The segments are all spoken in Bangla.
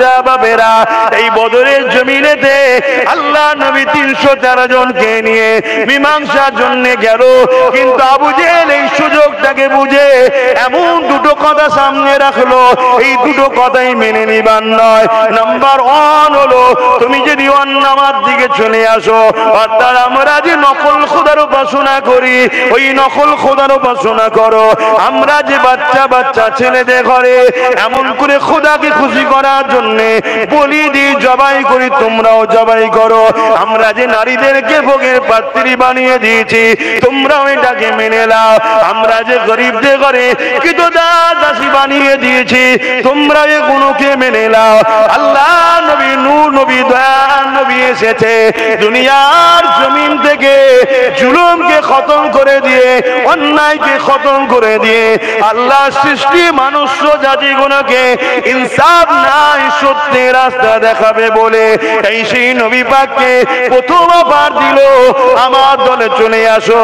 যুবকেরা বাবেরা, এই বদরের জমিনেতে আল্লাহ নবী 313 জনকে নিয়ে মীমাংসার জন্য গেল। কিন্তু আবু জেহেল এই সুযোগটাকে বুঝে এমন দুটো কথা সামনে রাখলো, এই দুটো কথাই মেনে নিবার নয়। নাম্বার 1 হলো, তুমি যদি অন্য আমার দিকে চলে আসো, অর্থাৎ আমরা যে নকল খোদার উপাসনা করি, ওই নকল খোদার উপাসনা করো। আমরা যে বাচ্চা বাচ্চা ছেলেদের ঘরে এমন করে খোদাকে খুশি করার জন্য বলি দিই, জবাই করি, তোমরাও জবাই করো। আমরা যে নারীদেরকে ভোগের পাত্রী বানিয়ে দিয়েছি, তোমরাও এটাকে মেনে নাও। আমরা যে গরিবদের ঘরে কিন্তু দাসী বানিয়ে দিয়েছি, তোমরা এগুলোকে মেনে নাও। আল্লাহ নবী নূর নবী দয়ার নবী এসেছে দুনিয়ার জমিন থেকে জুলুমকে খতম করে দিয়ে, অন্যায়কে খতম করে দিয়ে আল্লাহ সৃষ্টি মানুষ জাতিগুলোকে ইনসাফ নাই সত্যের রাস্তা দেখাবে বলে এই সেই নবী পাককে প্রথম অফার দিল, আমার দলে চলে আসো।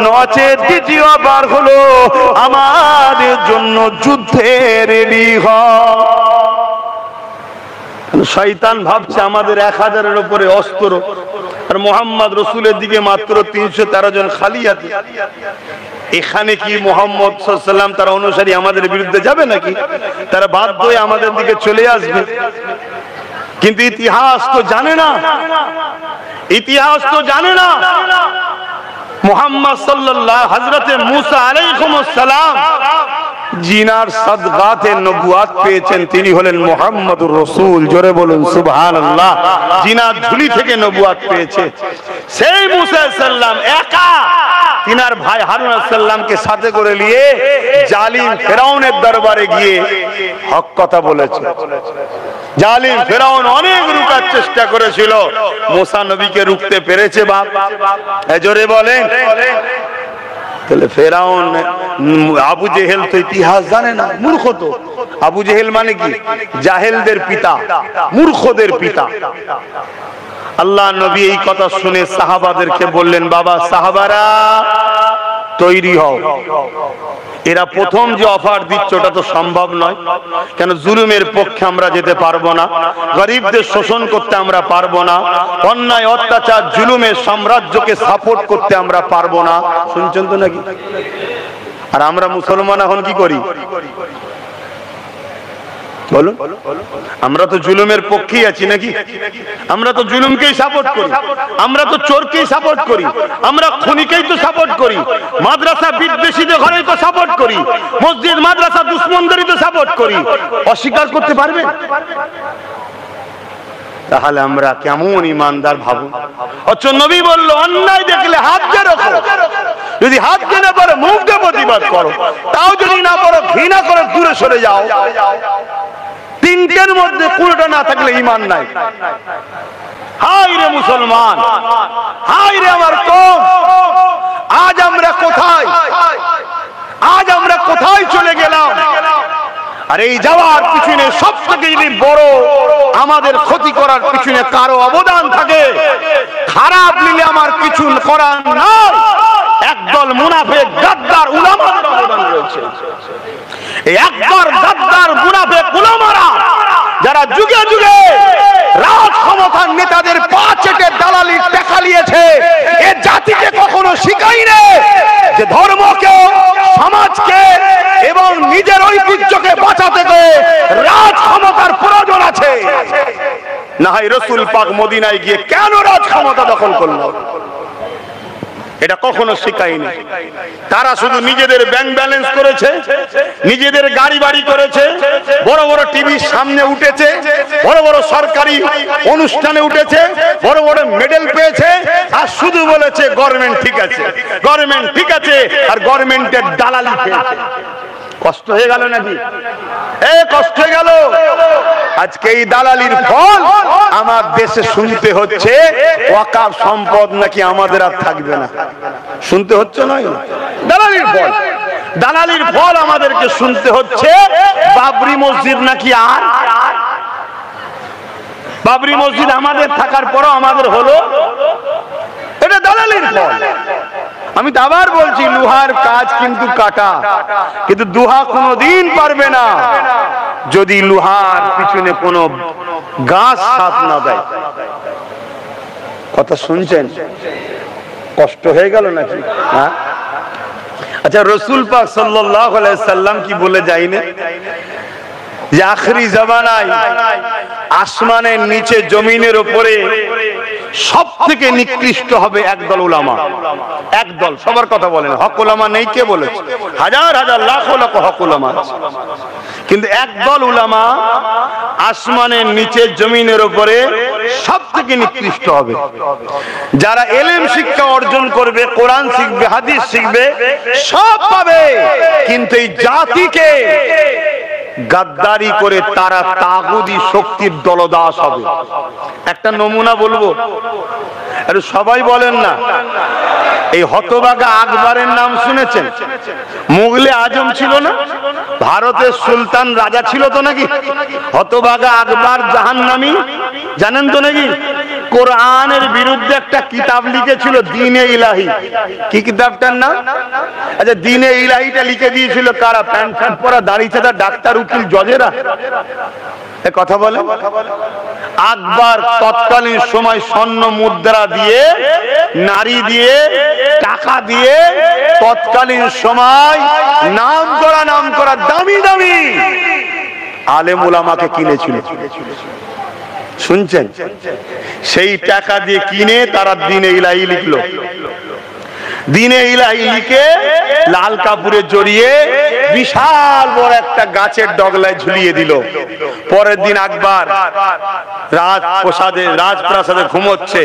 নচেত দ্বিতীয়বার হলো, আমাদের জন্য যুদ্ধে রেডি হও। শয়তান ভাবছে আমাদের 1000-এর উপরে অস্ত্র, আর মোহাম্মদ রসুলের দিকে মাত্র 313 জন খালি হাতে। এখানে কি মোহাম্মদ সাল্লাল্লাহু আলাইহি ওয়াসাল্লাম তার অনুসারী আমাদের বিরুদ্ধে যাবে নাকি? তারা বাধ্য হয়ে আমাদের দিকে চলে আসবে। কিন্তু ইতিহাস তো জানে না, ইতিহাস তো জানে না মুহাম্মদ সাল্লাল্লাহু হযরতে মুসা আলাইহিস সালাম জিনার সাদগাতে নবুয়াত পেয়েছেন, তিনি হলেন মুহাম্মদুর রাসূল। জোরে বলুন সুবহানাল্লাহ। জিনার ঝুলি থেকে নবুয়াত পেয়েছে সেই মুসা সাল্লাম একা, তিনার ভাই হারুন সাল্লামকে সাথে করে নিয়ে জালিম ফেরাউনের দরবারে গিয়ে হক কথা বলেছে। জালিম ফেরাউন অনেক রুকার চেষ্টা করেছিল, মুসা নবীকে রুখতে পেরেছে বাপ? জোরে বলেন। তাহলে ফেরাউন, আবু জেহেল তো ইতিহাস জানে না, মূর্খ। তো আবু জেহেল মানে কি? জাহেলদের পিতা, মূর্খদের পিতা। আল্লাহ নবী এই কথা শুনে সাহাবাদেরকে বললেন, বাবা সাহাবারা তৈরি হও। এরা প্রথম যে অফার দিচ্ছে ওটা তো সম্ভব নয়, কেন জুলুমের পক্ষে আমরা যেতে পারবো না, গরিবদের শোষণ করতে আমরা পারবো না, অন্যায় অত্যাচার জুলুমের সাম্রাজ্যকে সাপোর্ট করতে আমরা পারবো না। শুনছেন তো নাকি? আর আমরা মুসলমান এখন কি করি বলুন? আমরা তো জুলুমের পক্ষেই আছি নাকি? আমরা তো জুলুমকেই সাপোর্ট করি, আমরা তো চোরকেই সাপোর্ট করি, আমরা খুনিকেই তো সাপোর্ট করি, মাদ্রাসা বিদ্বেষীদের ঘরেই তো সাপোর্ট করি, মসজিদ মাদ্রাসা দুশ্মনদেরই তো সাপোর্ট করি। অস্বীকার করতে পারবেন? তাহলে আমরা কেমন ইমানদার ভাবুন। অথচ নবী বলল, অন্যায় দেখলে হাতকে রাখো, যদি হাতকে না পারো মুখকে প্রতিবাদ করো, তাও যদি না পারো ঘৃণা করে দূরে সরে যাও। তিনটের মধ্যে কোনটা না থাকলে ঈমান নাই। হাই রে মুসলমান, হাই রে আমার কওম, আজ আমরা কোথায়, আজ আমরা কোথায় চলে গেলাম? আর এই যাওয়ার পিছনে সবথেকে যদি বড় আমাদের ক্ষতি করার পিছনে কারো অবদান থাকে, খারাপ নিলে আমার কিছু করার নাই, একদল মুনাফিক গাদ্দার উলামাদের অবদান রয়েছে। এই একবার গাদ্দার মুনাফিক উলামারা যারা যুগে যুগে রাজ ক্ষমতার নেতাদের পা চেটে দালালি টাকা নিয়েছে, এ জাতিকে কখনো শিখায়নি যে ধর্মকে, সমাজকে এবং নিজের ঐতিহ্যকে বাঁচাতে গিয়ে রাজ ক্ষমতার প্রয়োজন আছে। না হয় রাসূল পাক মদিনায় গিয়ে কেন রাজ ক্ষমতা দখল করলো? এটা কখনো শিখায়নি। তারা শুধু নিজেদের ব্যাংক ব্যালেন্স করেছে, নিজেদের গাড়ি বাড়ি করেছে, বড় বড় টিভির সামনে উঠেছে, বড় বড় সরকারি অনুষ্ঠানে উঠেছে, বড় বড় মেডেল পেয়েছে, আর শুধু বলেছে গভর্নমেন্ট ঠিক আছে, গভর্নমেন্ট ঠিক আছে, আর গভর্নমেন্টের দালালি পেয়েছে। কষ্ট হয়ে গেল নাকি? কষ্ট হয়ে গেল। আজকে এই দালালির ফল আমার দেশে শুনতে হচ্ছে, ওয়াকাফ সম্পদ নাকি আমাদের আর থাকবে না। শুনতে হচ্ছে নয়, দালালির ফল, দালালির ফল আমাদেরকে শুনতে হচ্ছে। বাবরি মসজিদ নাকি আর, বাবরি মসজিদ আমাদের থাকার পরও আমাদের হলো, এটা দালালির ফল। আমি তো আবার বলছি, লোহার কাজ কিন্তু কাটা, কিন্তু দুহা কোনোদিন পারবে না যদি লোহার পিছনে কোনো গাছ সাথ না দেয়। কথা শুনছেন? কষ্ট হয়ে গেল নাকি? হ্যাঁ, আচ্ছা, রাসূল পাক সাল্লাল্লাহু আলাইহি সাল্লাম কি বলে যায়নি যে আখেরি জামানায় আসমানের নিচে জমিনের উপরে সব থেকে নিকৃষ্ট হবে একদল উলামা। একদল, সবার কথা বলেন, হক উলামা নেই কে বলেছে? হাজার হাজার লাখ লাখ হক উলামা, কিন্তু একদল উলামা আসমানের নিচে জমিনের উপরে সব থেকে নিকৃষ্ট হবে। যারা ইলম শিক্ষা অর্জন করবে, কোরআন শিখবে, হাদিস শিখবে, সব পাবে, কিন্তু এই জাতিকে গাদ্দারি করে তারা তাগুতি শক্তির দলদাস হবে। একটা নমুনা বলবো, আরে সবাই বলেন না, এই হতভাগা আকবরের নাম শুনেছেন? মুগলে আজম ছিল না, ভারতের সুলতান রাজা ছিল তো নাকি? হতভাগা আকবর জাহান্নামী, জানেন তো নাকি? কোরআনের বিরুদ্ধে একটা কিতাব লিখেছিল, দ্বীনে ইলাহি। কি কিতাবটার নাম? আচ্ছা, দ্বীনে ইলাহিটা লিখে দিয়েছিল কারা? প্যান্ট শার্ট পরা, দাড়ি চাঁদা ডাক্তার, উকিল, জজেরা। কথা বলে আকবর তৎকালীন সময় স্বর্ণ মুদ্রা দিয়ে, নারী দিয়ে, টাকা দিয়ে তৎকালীন সময় নাম করা দামি দামি আলেম উলামাকে কিনেছিল। শুনছেন? সেই টাকা দিয়ে কিনে তারা দ্বীনে ইলাহি লিখলো। দ্বীনে ইলাহি লিখে লাল কাপড়ে জড়িয়ে বিশাল বড় একটা গাছের ডগলায় ঝুলিয়ে দিল। পরের দিন আকবর রাজপ্রাসাদে ঘুমোচ্ছে,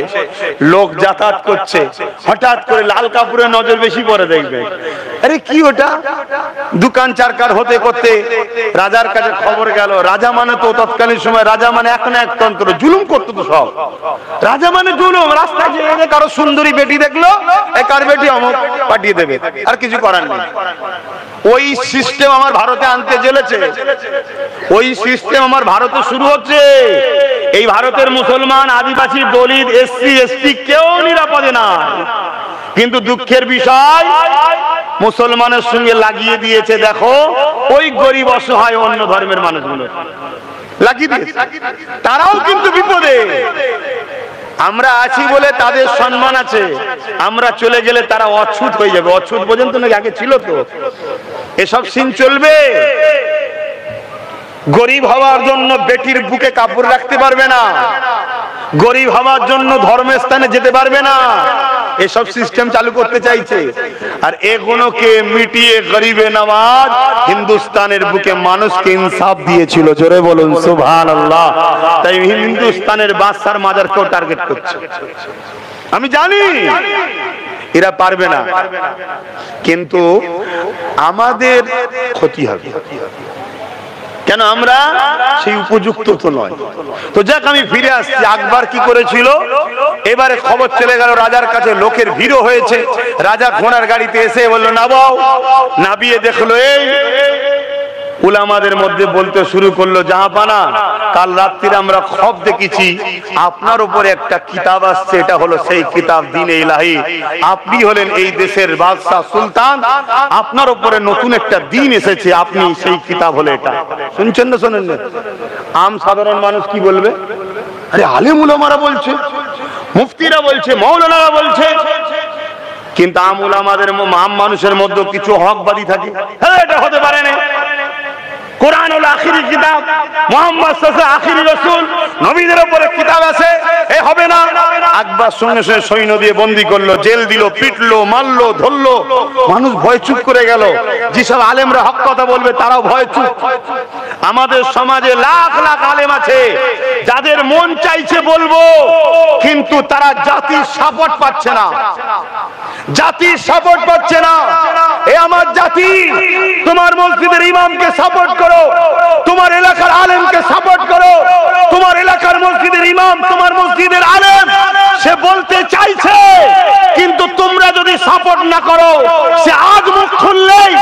লোক যাতায়াত করছে, হঠাৎ করে লাল কাপড়ে নজর বেশি পড়ে, দেখবে আরে কি ওটা? দোকান চারকার হতে করতে রাজার কাছে খবর গেল। রাজা মানে তো তৎকালীন সময় রাজা মানে এক না এক তন্ত্র, জুলুম করতো তো সব। রাজা মানে জুলুম। রাস্তায় যে কারো সুন্দরী বেটি দেখলো, কার বেটি অমুক পাঠিয়ে দেবে, আর কিছু করার নেই। ওই সিস্টেম আমার ভারতে আনতে চলেছে, ওই সিস্টেম আমার ভারতে শুরু হচ্ছে। এই ভারতের মুসলমান, আদিবাসী, দলিত, এসসি, এসটি কেউ নিরাপদে না, কিন্তু দুঃখের বিষয় মুসলমানের সঙ্গে লাগিয়ে দিয়েছে। দেখো ওই গরিব অসহায় অন্য ধর্মের মানুষগুলো লাগিয়ে দিয়েছে, তারাও কিন্তু বিপদে। আমরা আছি বলে তাদের সম্মান আছে, আমরা চলে গেলে তারা অচ্ছুত হয়ে যাবে। অচ্ছুত পর্যন্ত নাকি আগে ছিল তো? এসব সিন চলবে। গরিব হওয়ার জন্য বেটির বুকে কাপড় রাখতে পারবে না, গরিব হওয়ার জন্য ধর্মের স্থানে যেতে পারবে না, এসব সিস্টেম চালু করতে চাইছে। আর এগুলোকে মিটিয়ে গরিবে নওয়াজ হিন্দুস্তানের বুকে মানুষকে ইনসাফ দিয়েছিল। জোরে বলুন সুবহানাল্লাহ। তাই হিন্দুস্তানের বাদশার মাজারকেও টার্গেট করছে। আমি জানি এরা পারবে না, কিন্তু আমাদের ক্ষতি হবে। কেন? আমরা সেই উপযুক্ত তো নয়। তো যাক, আমি ফিরে আসছি। আকবর কি করেছিল? এবারে খবর চলে গেল রাজার কাছে, লোকের ভিড় হয়েছে। রাজা ঘোড়ার গাড়িতে এসে বললো নাবাও। নাবিয়ে দেখলো এই উলামাদের মধ্যে বলতে শুরু করলো, জাহাপানা, কাল রাত্রিরে আমরা খব দেখেছি আপনার উপরে একটা কিতাব আসছে, এটা হলো সেই কিতাব দ্বীনে ইলাহি। আপনি হলেন এই দেশের বাদশাহ সুলতান, আপনার উপরে নতুন একটা দিন এসেছে, আপনি সেই কিতাব হলো এটা। শুনছেন না? শোনেন না? আম সাধারণ মানুষ কি বলবে? আরে আলেম উলামারা বলছে, মুফতিরা বলছে, মাওলানারা বলছে, কিন্তু আম উলামাদের, আম মানুষের মধ্যে কিছু হকবাদী থাকে। হ্যাঁ, এটা হতে পারে না। কোরআন হলো আখিরি কিতাব, মুহাম্মদ সাল্লাল্লাহু আখিরি রাসূল, নবীদের উপরে কিতাব আছে, এ হবে না। আকবর সঙ্গে সঙ্গে সৈন্য দিয়ে বন্দী করলো, জেল দিল, পিটলো, মারলো, ধরলো। মানুষ ভয় চুপ করে গেল। যেসব আলেমরা হক কথা বলবে তারাও ভয় চুপ। আমাদের সমাজে লাখ লাখ আলেম আছে যাদের মন চাইছে বলবো, কিন্তু তারা জাতির সাপোর্ট পাচ্ছে না, জাতির সাপোর্ট পাচ্ছে না। এ আমার জাতি, তোমার মসজিদের ইমামকে সাপোর্ট করো, তোমার এলাকার আলেমকে সাপোর্ট করো। তোমার এলাকার মসজিদের ইমাম, তোমার মসজিদের আলেম, সে বলতে চাইছে, কিন্তু তোমরা যদি সাপোর্ট না করো, সে আজ মুখ খুললেই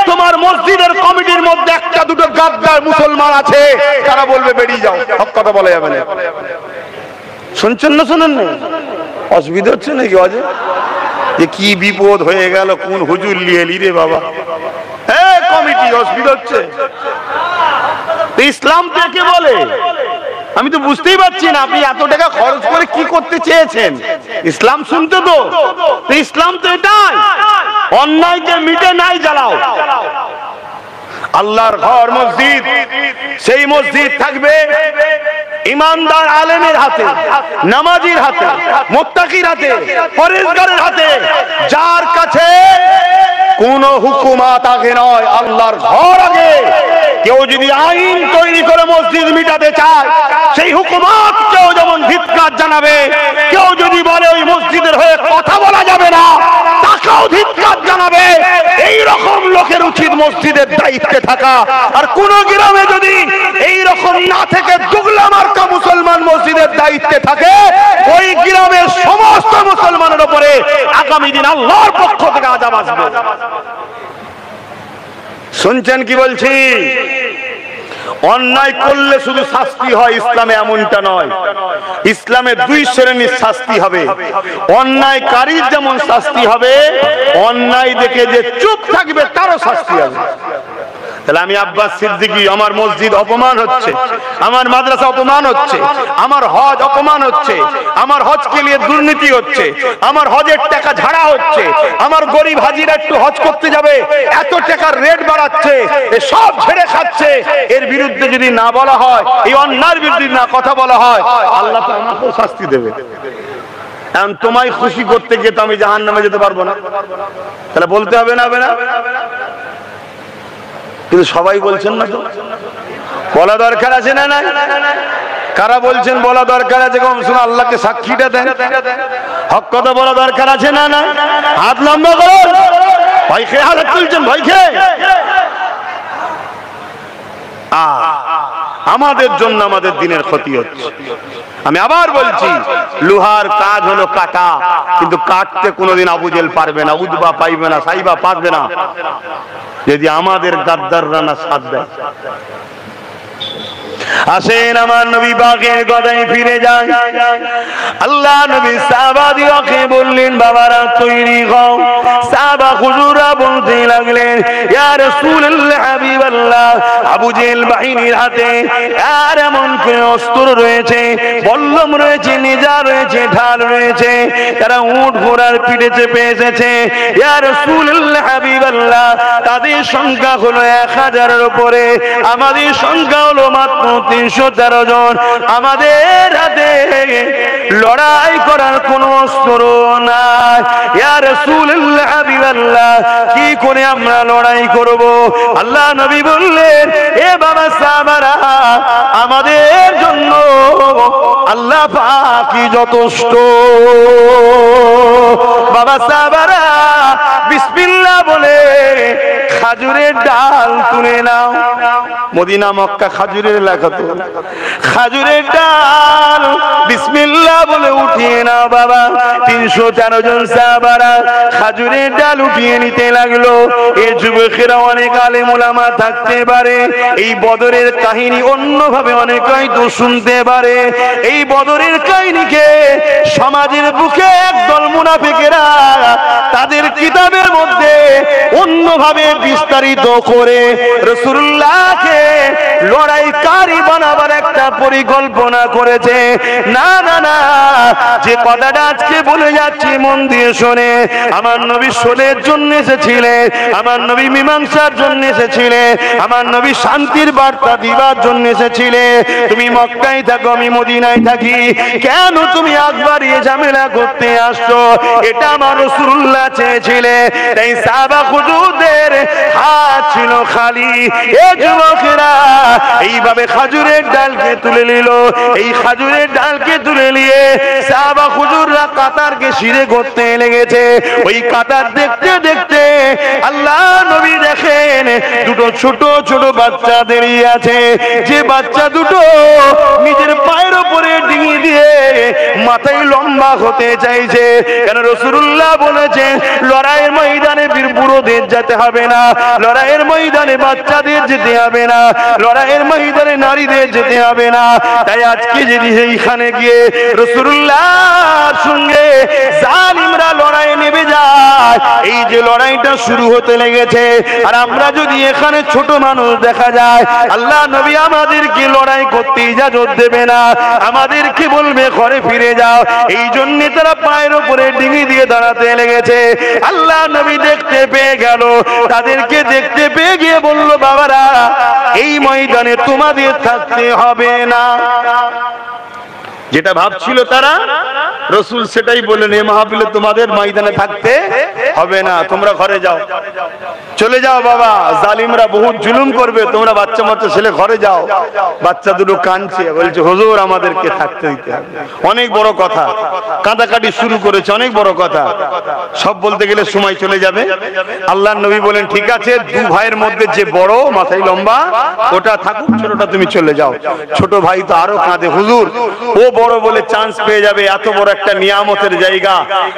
তোমার মসজিদের কমিটির মধ্যে একটা দুটো গাদ্দার মুসলমান আছে, তারা বলবে বেরিয়ে যাও, সব কথা বলা যাবে না। শুনছেন না? শোনেন না? অসুবিধা হচ্ছে নাকি? অজে যে কি বিপদ হয়ে গেল, কোন হুজুর নিয়ে এলি রে বাবা? কমিটি অসুবিধা হচ্ছে। ইসলাম কাকে বলে? আমি তো বুঝতেই পারছি না আপনি এত টাকা খরচ করে কি করতে চেয়েছেন। ইসলাম শুনতে তো ইসলাম তো এটাই, অন্যায়কে মিটে নাই জ্বালাও। আল্লাহর ঘর মসজিদ, সেই মসজিদ থাকবে ইমানদার আলেমের হাতে, নামাজির হাতে, মুত্তাকির হাতে, পরেজগারের হাতে, যার কাছে কোন হুকুমাত আগে নয়, আল্লাহর ঘর আগে। কেউ যদি আইন তৈরি করে মসজিদ মিটাতে চায়, সেই হুকুমাত কেউ যেমন ধিক্কার জানাবে, কেউ যদি বলে ওই মসজিদের হয়ে কথা বলা যাবে না, তাকেও ধিক্কার জানাবে। এই রকম লোকের উচিত মসজিদের দায়িত্বে থাকা। আর কোন গ্রামে যদি এই রকম না থেকে দুগলা মার্কা মুসলমান মসজিদের দায়িত্বে থাকে, ওই গ্রামের সমস্ত মুসলমানের উপরে আগামী দিন আল্লাহর পক্ষ থেকে আযাব আসবে। শুনছেন কি বলছি? অন্যায় করলে শুধু শাস্তি হয়, ইসলামে এমনটা নয়। ইসলামে দুই শ্রেণীর শাস্তি হবে। অন্যায়কারীর যেমন শাস্তি হবে, অন্যায় দেখে যে চুপ থাকবে তারও শাস্তি হবে। তাহলে আমি আব্বাস সিদ্দিকী, আমার মসজিদ অপমান হচ্ছে, আমার মাদ্রাসা অপমান হচ্ছে, আমার হজ অপমান হচ্ছে, আমার হজকে নিয়ে দুর্নীতি হচ্ছে, আমার হজের টাকা ঝাড়া হচ্ছে, আমার গরিব হাজিরা একটু হজ করতে যাবে এত টাকার রেট বাড়াচ্ছে, সব ছেড়ে খাচ্ছে, এর বিরুদ্ধে যদি না বলা হয়, এই অন্যায়ের বিরুদ্ধে না কথা বলা হয়, আল্লাহ তো আমাকেও শাস্তি দেবে। এখন তোমায় খুশি করতে গিয়ে তো আমি জাহান্নামে যেতে পারবো না, তাহলে বলতে হবে না? কিন্তু সবাই বলছেন না, তো বলা দরকার আছে না? না, কারা বলছেন বলা দরকার আছে? কম শুনে আল্লাহকে সাক্ষীটা দেন, হক কথা বলা দরকার আছে না? না, হাত লম্বা করুন। ভয় খেয়ে হাত তুলছেন, ভয় খেয়ে। আমাদের জন্য আমাদের দিনের ক্ষতি হচ্ছে। আমি আবার বলছি, লোহার কাজ হলো কাটা, কিন্তু কাটতে কোনোদিন আবু জেল পারবে না, উদবা পাইবে না, সাইবা পারবে না, যদি আমাদের গাদ্দাররা না সাথ দেয়। আসেন আমার নবী পাকের কথায় ফিরে যান। আল্লাহ নবী সাহাবাদিওকে বললেন, বাবারা তৈরি হও। সাহাবা হুজুররা বলতে লাগলেন, ইয়া রাসূলুল্লাহ, হাবিবাল্লাহ, আবু জেহেল বাহিনীর হাতে আর এমন কোন অস্ত্র রয়েছে, বল্লম রয়েছে, নেজা রয়েছে, ঢাল রয়েছে, তারা উট ঘোড়ার পিঠে চেপে এসেছে। ইয়া রাসূলুল্লাহ, হাবিবাল্লাহ, তাদের সংখ্যা হলো 1000-এর উপরে, আমাদের সংখ্যা হলো মাত্র 313 জন। আমাদের হাতে লড়াই করার কোন অস্ত্র নাই। ইয়া রাসূলুল্লাহ, হাবিবাল্লাহ, কি করে আমরা লড়াই করব? আল্লাহ নবী বললেন, এ বাবা সাহাবারা, আমাদের জন্য আল্লাহ পাকই যথেষ্ট। বাবা সাহাবারা, বিসমিল্লাহ বলে খাজুরের ডাল তুলে নাও। মদিনা মক্কা খাজুরের এলাকা, তো খাজুরের ডাল বিসমিল্লাহ বলে উঠিয়ে নাও। বাবা 313 জন সাহাবারা খাজুরের ডাল উঠিয়ে নিতে লাগলো। এই যুবকেরা অনেক আলেম উলামা থাকতে পারে, এই বদরের কাহিনী অন্যভাবে অনেকেই তো শুনতে পারে। এই বদরের কাহিনীকে সমাজের বুকে একদল মুনাফিকেরা তাদের কিতাবের মধ্যে অন্যভাবে বিস্তারিত করে রাসূলুল্লাহকে লড়াইকারী বানাবার একটা পরিকল্পনা করেছে। না না না, যে কথাটা আজকে বলে যাচ্ছি মন দিয়ে শোনে। আমার নবী শোনের জন্য এসেছিলেন, আমার নবী মীমাংসার জন্য এসেছিলেন, আমার নবী শান্তির বার্তা দিবার জন্য এসেছিলেন। তুমি মক্কায় থাকো, আমি মদিনায় থাকি, কেন তুমি আগ বাড়িয়ে ঝামেলা করতে আসছো? এটা আমার রাসূলুল্লাহ চেয়েছিলেন। তাই সাহাবা হুজুরদের হাত ছিল খালি। এ যুবকেরা এইভাবে খাজুরের ডালকে তুলে নিল। এই খাজুরের ডালকে তুলে নিয়ে সাহাবা হুজুররা কাতারকে শিরে করতে লেগেছে। ওই কাতার দেখতে দেখতে আল্লাহ নবী দেখেন দুটো ছোট ছোট বাচ্চা দাঁড়িয়ে আছে। যে বাচ্চা দুটো নিজের পায়ের উপরে ডিঙি দিয়ে মাথায় লম্বা হতে চাইছে। কেন রাসূলুল্লাহ বলেছে লড়াইয়ের ময়দানে বীর বুড়োদের যেতে হবে না, লড়াইয়ের ময়দানে বাচ্চাদের যেতে হবে না, লড়াইয়ের ময়দানে নারীদের যেতে হবে না। তাই আজকে যদি এইখানে গিয়ে রাসূলুল্লাহর সঙ্গে জালিমরা লড়াই নেমে যায়, এই যে লড়াইটা শুরু হতে লেগেছে, আর আমরা যদি এখানে ছোট মানুষ দেখা যায়, আল্লাহ নবী আমাদেরকে লড়াই করতে ইজাজত দেবে না, আমাদেরকে বলবে ঘরে ফিরে যাও। এই জন্য তারা পায়ের উপরে ডিঙি দিয়ে দাঁড়াতে লেগেছে। আল্লাহ নবী দেখতে পেয়ে গেল, তাদেরকে দেখতে পেয়ে গিয়ে বলল, বাবারা এই ময়দানে তোমাদের থাকতে হবে না। যেটা ভাবছিল তারা, রাসূল সেটাই বললেন, এই মাহফিলে তোমাদের ময়দানে থাকতে হবে না, তোমরা ঘরে যাও, চলে যাও বাবা, জালিমরা বহুত জুলুম করবে, তোমরা বাচ্চা বাচ্চা ছেলে ঘরে যাও। বাচ্চা দুটো কাঁদছে, বলছে হুজুর আমাদেরকে থাকতে দিতে হবে। অনেক বড় কথা, কাঁদাকাটি শুরু করেছে, অনেক বড় কথা, সব বলতে গেলে সময় চলে যাবে। আল্লাহর নবী বলেন ঠিক আছে, দু ভাইয়ের মধ্যে যে বড় মাথায় লম্বা ওটা থাকুক, ছোটটা তুমি চলে যাও। ছোট ভাই তো আরো কাঁদে, হুজুর ও বড় বলে চান্স পেয়ে যাবে, এত বড় একটা নিয়ামতের জায়গা,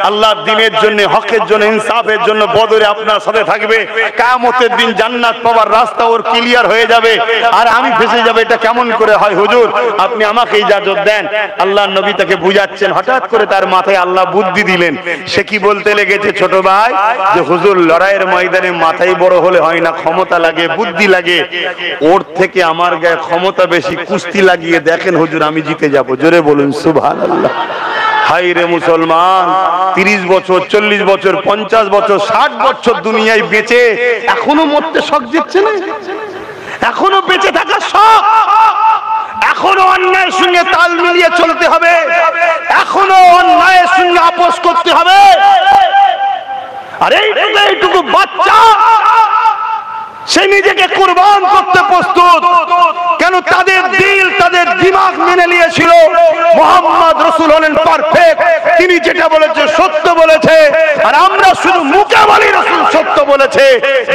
আল্লাহর দ্বীনের জন্য, হকের জন্য, ইনসাফের জন্য বদরে আপনার সাথে থাকবে, কিয়ামতের দিন জান্নাত পাওয়ার রাস্তা ওর ক্লিয়ার হয়ে যাবে, আর আমি ফেসে যাবে, এটা কেমন করে হয় হুজুর, আপনি আমাকে ইজাজত দেন। আল্লাহর নবী তাকে বুঝাচ্ছেন, হঠাৎ করে তার মাথায় আল্লাহ বুদ্ধি দিলেন। সে কি বলতে লেগেছে, ছোট ভাই, যে হুজুর লড়াইয়ের ময়দানে মাথায় বড় হলে হয় না, ক্ষমতা লাগে, বুদ্ধি লাগে, ওর থেকে আমার গায়ে ক্ষমতা বেশি, কুস্তি লাগিয়ে দেখেন হুজুর আমি জিতে যাব। জোরে বলুন সুবহানাল্লাহ। হাই রে মুসলমান, 30 বছর, 40 বছর, 50 বছর, 60 বছর দুনিয়ায় বেঁচে এখনো মরতে শখ দিচ্ছে না, এখনো বেঁচে থাকার শখ, এখনো অন্যায়ের সঙ্গে তাল মিলিয়ে চলতে হবে, এখনো অন্যায়ের সঙ্গে আপোষ করতে হবে। আর এইটুকু বাচ্চা সে নিজেকে কুরবান করতে প্রস্তুত। কেন? তাদের দিল, তাদের দিমাগ মেনে নিয়েছিল মুহাম্মদ রাসূল হলেন পারফেক্ট, তিনি যেটা বলেছে সত্য বলেছে, আর আমরা শুধু মুখে বলি রাসূল সত্য বলেছে,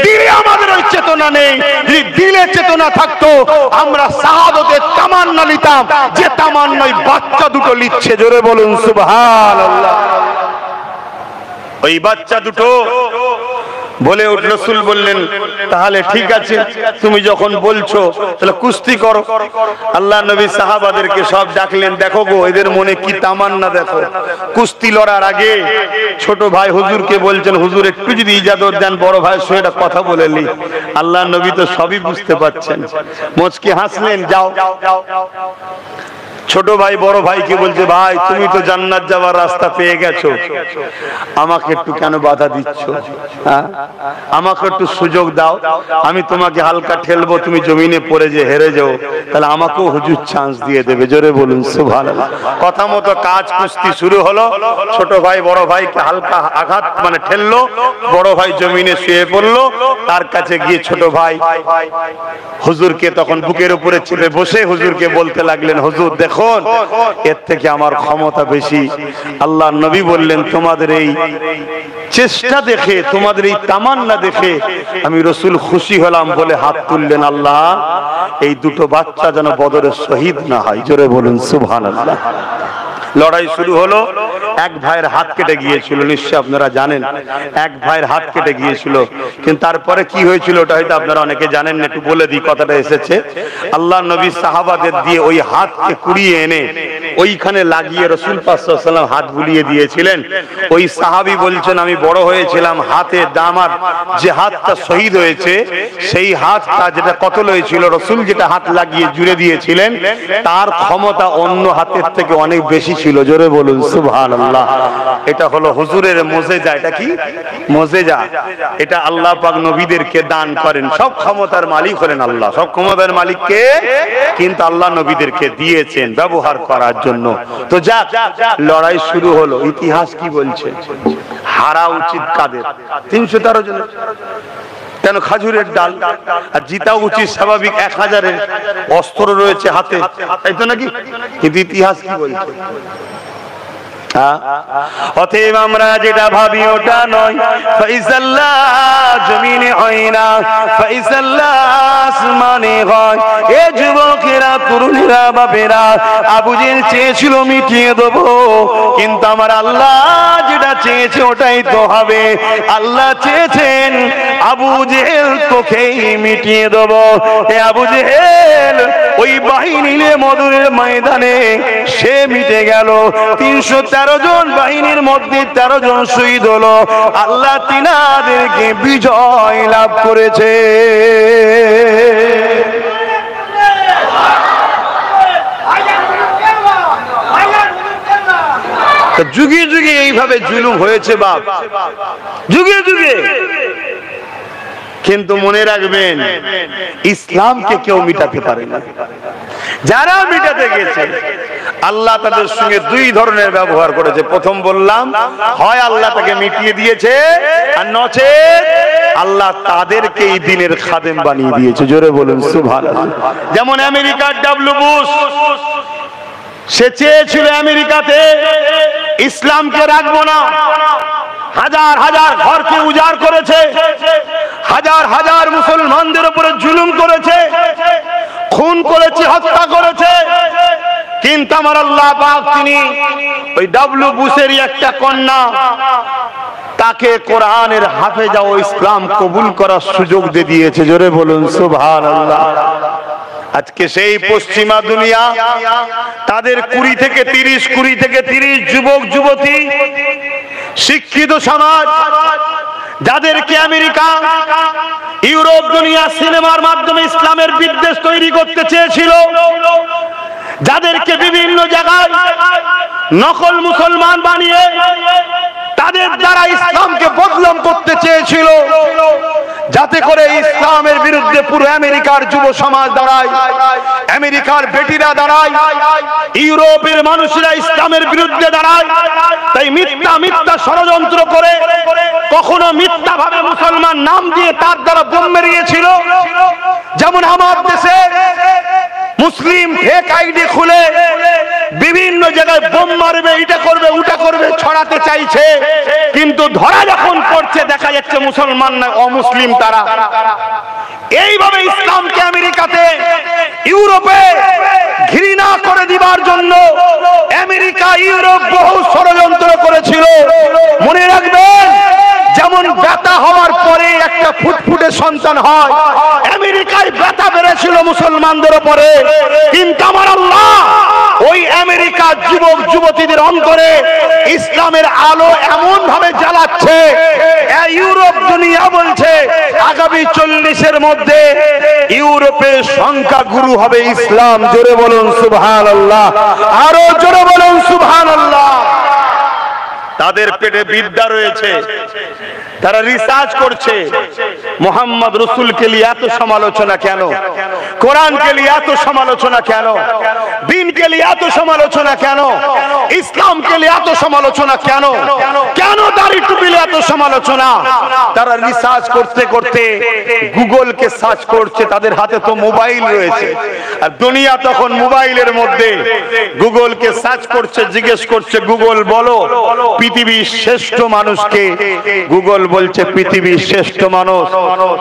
দিলে আমাদের ওই চেতনা নেই। যদি দিলে চেতনা থাকতো আমরা শাহাদাতের তামান্না নিতাম, যে তামান্নাই বাচ্চা দুটো লিখছে। জোরে বলুন সুবহানাল্লাহ। ওই বাচ্চা দুটো বলে উঠল, রাসূল বললেন তাহলে ঠিক আছে, তুমি যখন বলছো তাহলে কুস্তি করো। আল্লাহ নবী সাহাবাদেরকে সব ডাকলেন, দেখো গো এদের মনে কি তামান্না দেখো। কুস্তি লড়ার আগে ছোট ভাই হুজুরকে বলছেন, হুজুর একটু যদি ইজাজত দেন বড় ভাইয়ের সঙ্গে একটা কথা বলে নি। আল্লাহ নবী তো সবই বুঝতে পারছেন, মুচকি হাসলেন, যাও। ছোট ভাই বড় ভাইকে বলছে, ভাই তুমি তো জান্নাত যাওয়ার রাস্তা পেয়ে গেছো, আমাকে একটু কেন বাধা দিচ্ছ? আমাকে একটু সুযোগ দাও, আমি তোমাকে হালকা ঠেলবো, তুমি জমিনে পড়ে যে হেরে যাও, তাহলে আমাকেও হুজুর চান্স দিয়ে দেবে। জোরে বলুন সুবহানাল্লাহ। কথা মতো কাজ কুস্তি শুরু হলো। ছোট ভাই বড় ভাইকে হালকা আঘাত মানে ঠেললো, বড় ভাই জমিনে শুয়ে পড়লো। তার কাছে গিয়ে ছোট ভাই হুজুরকে তখন বুকের উপরে চেপে বসে হুজুরকে বলতে লাগলেন, হুজুর দেখো এর থেকে আমার ক্ষমতা বেশি। আল্লাহর নবী বললেন, তোমাদের এই চেষ্টা দেখে, তোমাদের এই তামান্না দেখে আমি রাসূল খুশি হলাম। বলে হাত তুললেন, আল্লাহ এই দুটো বাচ্চা যেন বদরের শহীদ না হয়। জোরে বলুন সুবহানাল্লাহ। লড়াই শুরু হলো। এক ভাইয়ের হাত কেটে গিয়েছিল, নিশ্চয় আপনারা জানেন, এক ভাইয়ের হাত কেটে গিয়েছিল। কিন্তু তারপরে কি হয়েছিল ওটা হয়তো আপনারা অনেকে জানেন না, একটু বলে দিই কথাটা এসেছে। আল্লাহ নবী সাহাবাদের দিয়ে ওই হাতকে কুড়িয়ে এনে ওইখানে লাগিয়ে রাসূল পাক সাল্লাল্লাহু আলাইহি ওয়াসাল্লাম হাত বুলিয়ে দিয়েছিলেন। ওই সাহাবী বলছেন, আমি বড় হয়েছিলাম, হাতে দামার যে হাতটা শহীদ হয়েছে সেই হাতটা যেটা কতল হয়েছিল, রাসূল যেটা হাত লাগিয়ে জুড়ে দিয়েছিলেন তার ক্ষমতা অন্য হাতের থেকে অনেক বেশি ছিল। জোরে বলুন সুবহানাল্লাহ। এটা হলো হুজুরের মুজিজা। এটা কি মুজিজা? এটা আল্লাহ পাক নবীদেরকে দান করেন। সব ক্ষমতার মালিক হলেন আল্লাহ, সব ক্ষমতার মালিক কে? কিন্তু আল্লাহ নবীদেরকে দিয়েছেন ব্যবহার করার জন্য। তো যাক, লড়াই শুরু হলো। ইতিহাস কি বলছে? হারা উচিত কাদের? 313 জন। কেন? খাজুরের ডাল। আর জিতা উচিত স্বাভাবিক 1000-এর অস্ত্র রয়েছে হাতে, তাই তো নাকি? কিন্তু ইতিহাস কি বলছে? অতএব আমরা যেটা ভাবি ওটা নয়, ফাইসাল্লাহ জমিনে হয় না, ফাইসাল্লাহ আসমানে হয়। এ যুবকেরা, তরুণীরা, বাপেরা, আবু জেহেল চেয়েছিল মিটিয়ে দেবো, কিন্তু আমার আল্লাহ যেটা চেয়েছে ওটাই তো হবে। আল্লাহ চেয়েছেন আবু জেহেল তোকেই মিটিয়ে দেবো। এ আবু জেহেল ওই বাহিনী নিয়ে মদুরের ময়দানে সে মিটে গেল। 313 জন বাহিনীর মধ্যে 13 জন শহীদ হলো। আল্লাহ তিনাদেরকে বিজয় লাভ করেছে। যুগে যুগে এইভাবে জুলুম হয়েছে বাপ, যুগে যুগে। কিন্তু মনে রাখবেন, ইসলামকে কেউ মিটাতে পারে না। যারা মিটাতে গেছে আল্লাহ তাদের সঙ্গে দুই ধরনের ব্যবহার করেছে। প্রথম বললাম, হয় আল্লাহ তাকে মিটিয়ে দিয়েছে, আর নচেৎ আল্লাহ তাদেরকে এই দিনের খাদেম বানিয়ে দিয়েছে। জোরে বলুন সুবহানাল্লাহ। যেমন আমেরিকার ডব্লিউ বুশ, সে চেয়েছিল আমেরিকাতে ইসলামকে রাখবো না, হাজার হাজার ঘরকে উজাড় করেছে, হাজার হাজার মুসলমানদের উপরে জুলুম করেছে, খুন করেছে, হত্যা করেছে। কিন্তু আমার আল্লাহ পাক তিনি ওই ডব্লিউ বুশেরই একটা কন্যা, তাকে কোরআনের হাফেজা ও ইসলাম কবুল করার সুযোগ দিয়ে দিয়েছে। জোরে বলুন সুবহানাল্লাহ। আজকে সেই পশ্চিমা দুনিয়া তাদের 20 থেকে 30 যুবক যুবতী শিক্ষিত সমাজ, যাদেরকে আমেরিকা, ইউরোপ দুনিয়া সিনেমার মাধ্যমে ইসলামের বিদ্বেষ তৈরি করতে চেয়েছিল, যাদেরকে বিভিন্ন জায়গায় নকল মুসলমান বানিয়ে তাদের দ্বারা ইসলামকে বদনাম করতে চেয়েছিল, যাতে করে ইসলামের বিরুদ্ধে পুরো আমেরিকার যুব সমাজ দাঁড়ায়, আমেরিকার বেটিরা দাঁড়ায়, ইউরোপের মানুষরা ইসলামের বিরুদ্ধে দাঁড়ায়। তাই মিথ্যা মিথ্যা ষড়যন্ত্র করে, কখনো মিথ্যা ভাবে মুসলমান নাম দিয়ে তার দ্বারা বোম মেরিয়েছিল। যেমন আমার দেশে মুসলিম ফেক আইডি খুলে বিভিন্ন জায়গায় বোম মারবে, এটা করবে, ওটা করবে ছড়াতে চাইছে, কিন্তু ধরা যখন পড়ছে দেখা যাচ্ছে মুসলমান না, অমুসলিম তারা। এইভাবে ইসলামকে আমেরিকাতে, ইউরোপে ঘৃণা করে দিবার জন্য আমেরিকা, ইউরোপ বহু ষড়যন্ত্র করেছিল। মনে রাখবেন, যেমন ব্যথা হওয়ার পরে একটা ফুটফুটে সন্তান হয়, আমেরিকায় ব্যথা বেড়েছিল মুসলমানদের উপরে, কিন্তু আমার আল্লাহ ওই আমেরিকার যুবক যুবতীদের অন্তরে ইসলামের আলো এমন ভাবে জ্বালাচ্ছে, ইউরোপ দুনিয়া বলছে আগামী 40-এর মধ্যে ইউরোপের সংখ্যা গুরু হবে ইসলাম। জোরে বলুন সুবহানাল্লাহ, আরো জোরে বলুন সুবহানাল্লাহ। তাদের পেটে বিদ্যা রয়েছে, তারা রিসার্চ করছে মোহাম্মদ রসুলকে নিয়ে এত সমালোচনা কেন, কোরআনকে নিয়ে এত সমালোচনা কেন, দ্বীনকে নিয়ে এত সমালোচনা কেন, ইসলামকে নিয়ে এত সমালোচনা কেন, কেন দাড়ি টুপি নিয়ে এত সমালোচনা। তারা রিসার্চ করতে করতে গুগলকে সার্চ করছে, তাদের হাতে তো মোবাইল রয়েছে, আর দুনিয়া তখন মোবাইলের মধ্যে। গুগলকে সার্চ করছে, জিজ্ঞেস করছে, গুগল বলো পৃথিবীর শ্রেষ্ঠ মানুষকে। গুগল বলছে পৃথিবীর শ্রেষ্ঠ মানুষ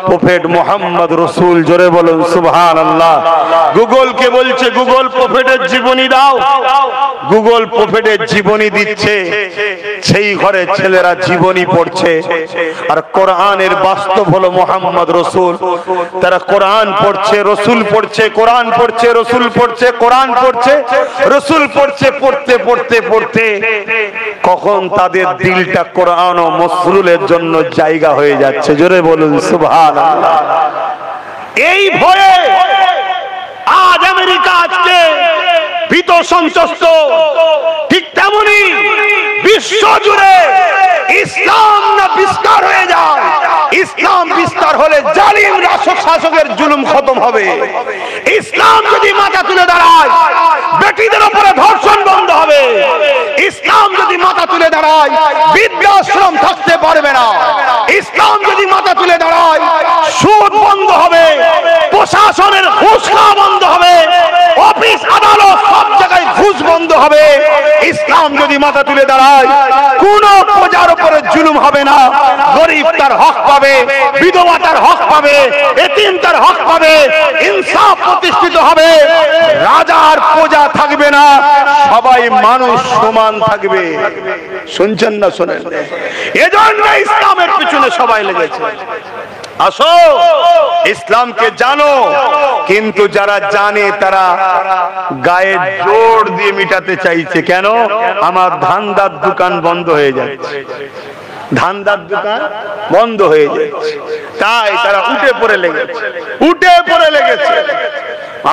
প্রফেট মুহাম্মদ রসুল। জোরে বলুন সুবহানাল্লাহ। গুগলকে বলছে, গুগল প্রফেটের জীবনী দাও। গুগল প্রফেটের জীবনী দিচ্ছে, সেই ঘরে ছেলেরা জীবনী পড়ছে, আর কোরআনের বাস্তব হলো মুহাম্মদ রসুল। তারা কোরআন পড়ছে, রসুল পড়ছে, কোরআন পড়ছে, রসুল পড়ছে, কোরআন পড়ছে, রসুল পড়ছে। পড়তে পড়তে পড়তে কখন তাদের দিলটা কোরআন ও মসরুলের জন্য জায়গা হয়ে যাচ্ছে। জোরে বলুন সুবহানাল্লাহ। এই ভয়ে আজ আমেরিকা আজকে ভীত সন্ত্রস্ত, ঠিক তেমনি বিশ্ব জুড়ে ইসলাম না বিস্তার হয়ে যায়। ইসলাম বিস্তার হলে জালিম শাসকের জুলুম খতম হবে। ইসলাম যদি মাথা তুলে দাঁড়ায়, বেটিদের উপরে ধর্ষণ বন্ধ হবে। ইসলাম যদি মাথা তুলে দাঁড়ায়, বৃদ্ধাশ্রম থাকতে পারবে না। ইসলাম যদি মাথা তুলে দাঁড়ায়, সুদ বন্ধ হবে, প্রশাসনের ঘুষ খাওয়া বন্ধ হবে, অফিস আদালত সব জায়গায় ঘুষ বন্ধ হবে। ইসলাম যদি মাথা তুলে দাঁড়ায়, কোন প্রজার উপরে জুলুম হবে না, গরিব তার হক পাবে, বিধবা তার হক পাবে, এতিম তার হক পাবে, ইনসাফ প্রতিষ্ঠিত হবে, রাজার প্রজা থাকবে না, সবাই মানুষ সমান থাকবে। শুনছেন না শোনেন? এজন্য ইসলামের পিছনে সবাই লেগেছে। আসো ইসলামকে জানো, কিন্তু যারা জানে তারা গায়ে জোর দিয়ে মিটাতে চাইছে। কেন? আমার ধান্দার দোকান বন্ধ হয়ে যাচ্ছে, ধান্দার দোকান বন্ধ হয়ে যাচ্ছে, তাই তারা উঠে পড়ে লেগেছে।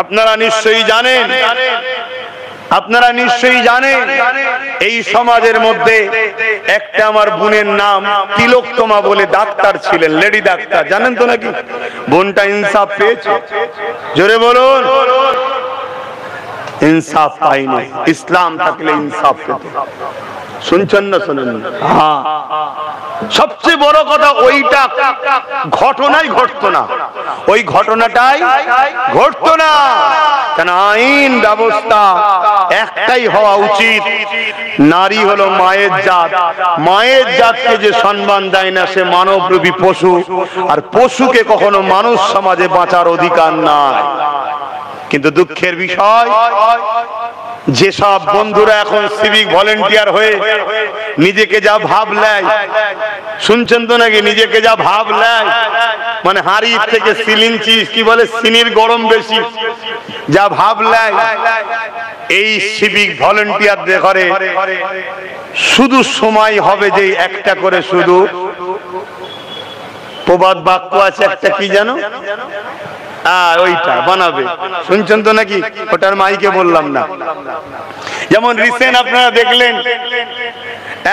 আপনারা নিশ্চয়ই জানেন এই সমাজের মধ্যে একটা আমার বোনের নাম তিলোত্তমা বলে ডাক্তার ছিলেন, লেডি ডাক্তার, জানেন তো নাকি? বোনটা ইনসাফ পেয়েছে, জোরে বলুন। ইনসাফ পাইনি, ইসলাম থাকলে ইনসাফ পেত। শুনছেন না শোনেন? হ্যাঁ, সবচেয়ে বড় কথা ওইটা ঘটনাই ঘটতো না, ওই ঘটনাটাই ঘটতো না। কেন? আইন ব্যবস্থা একটাই হওয়া উচিত, নারী হলো মায়ের জাত, মায়ের জাতকে যে সম্মান দেয় না সে মানবরূপী পশু, আর পশুকে কখনো মানুষ সমাজে বাঁচার অধিকার নাই। কিন্তু দুঃখের বিষয়, যেসব বন্ধুরা এখন সিভিক ভলেন্টিয়ার হয়ে নিজেকে যা ভাব নেয়, শুনছেন তো নাকি? নিজেকে যা ভাব নেয়, মানে হাড়ির থেকে সিলিঞ্চি কি বলে, সিনির গরম বেশি, যা ভাব নেয়, এই সিভিক ভলেন্টিয়ারদের ঘরে শুধু সময় হবে যে একটা করে শুধু প্রবাদ বাক্য আছে, একটা কি জানো, ওইটা বানাবে। শুনছেন তো নাকি? ওটার মাইকে বললাম না। যেমন রিসেন্ট আপনারা দেখলেন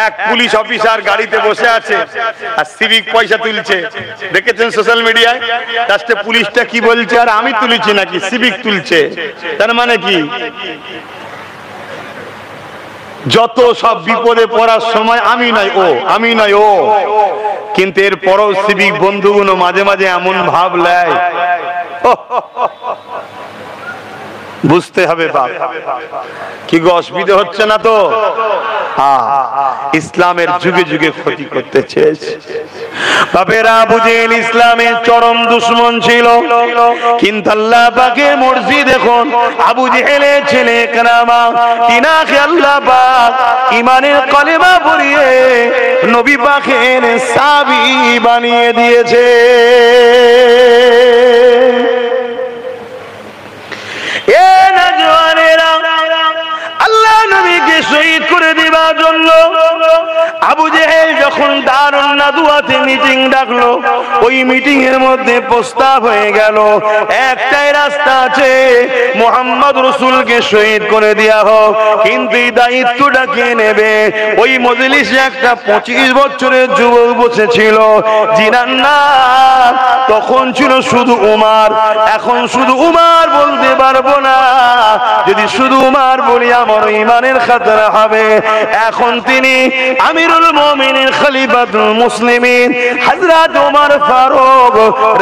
এক পুলিশ অফিসার গাড়িতে বসে আছে আর সিভিক পয়সা তুলছে, দেখেছেন সোশ্যাল মিডিয়ায়? লাস্টে পুলিশটা কি বলছে, আর আমি তুলেছি নাকি, সিভিক তুলছে। তার মানে কি? যত সব বিপদে পড়ার সময় আমি নয় ও, আমি নয় ও। কিন্তু এর পরও সিভিক বন্ধুগুলো মাঝে মাঝে এমন ভাব নেয়, বুঝতে হবে বাপ। কি গো, অসুবিধা হচ্ছে না তো? ইসলামের যুগে যুগে ক্ষতি করতে চেয়েছে। বাপেরা, আবু জেহেল ইসলামের চরম দুশমন ছিল, কিন্তু আল্লাহ পাকের মর্জি দেখুন, আবু জেহেলের ছেলে ইকরামা, তিনাকে আল্লাহ পাক ঈমানের কলেমা পড়িয়ে নবী পাকের সাহাবী বানিয়ে দিয়েছে। এ নওজওয়ানেরা, আল্লাহ নবীকে শহীদ করে দেবার জন্য আবু জেহেল যখন দারুন নাদওয়াতে মিটিং ডাকলো, ওই মিটিং এর মধ্যে প্রস্তাব হয়ে গেল একটাই রাস্তা আছে, মুহাম্মদ রাসূলকে শহীদ করে দেয়া হোক, কিন্তু এই দায়িত্বটা কে নেবে? ওই মজলিসে একটা 25 বছরের যুবক বসেছিল, জিনার নাম তখন ছিল শুধু উমার। এখন শুধু উমার বলতে পারবো না, যদি শুধু উমার বলি আমার ঈমানের খাতরা হবে। এখন তিনি আমিরুল মুমিনিন, খলিফাতুল মুসলিমিন হযরত ওমর ফারুক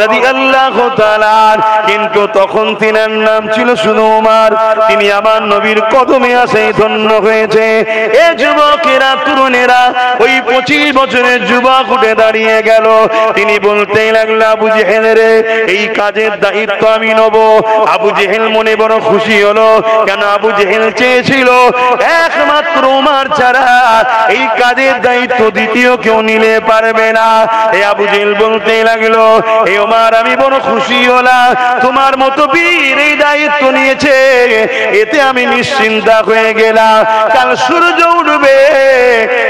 রাদিয়াল্লাহু তাআলা, কিন্তু তখন তিনার নাম ছিল শুধু উমার। তিনি আমার নবীর কদমে আসে ধন্য হয়েছে। এ যুবকেরা, তরুণেরা, ওই 25 বছরের যুবক উঠে দাঁড়িয়ে গেল। তিনি বলতে লাগলো, আবু জেহেল রে, এই কাজের দায়িত্ব আমি নেব। আবু জেহেল মনে বড় খুশি হলো, কেন? আবু জেহেল চেয়েছিল একমাত্র উমার ছাড়া এই কাজের দায়িত্ব দ্বিতীয় কেউ নিলে পারবে না। এই আবু জেহেল বলতে লাগলো, এই উমার, আমি বড় খুশি হলাম তোমার মতো বীর এই দায়িত্ব নিয়েছে, এতে আমি নিশ্চিন্তা হয়ে গেলাম। কাল সূর্য উঠবে,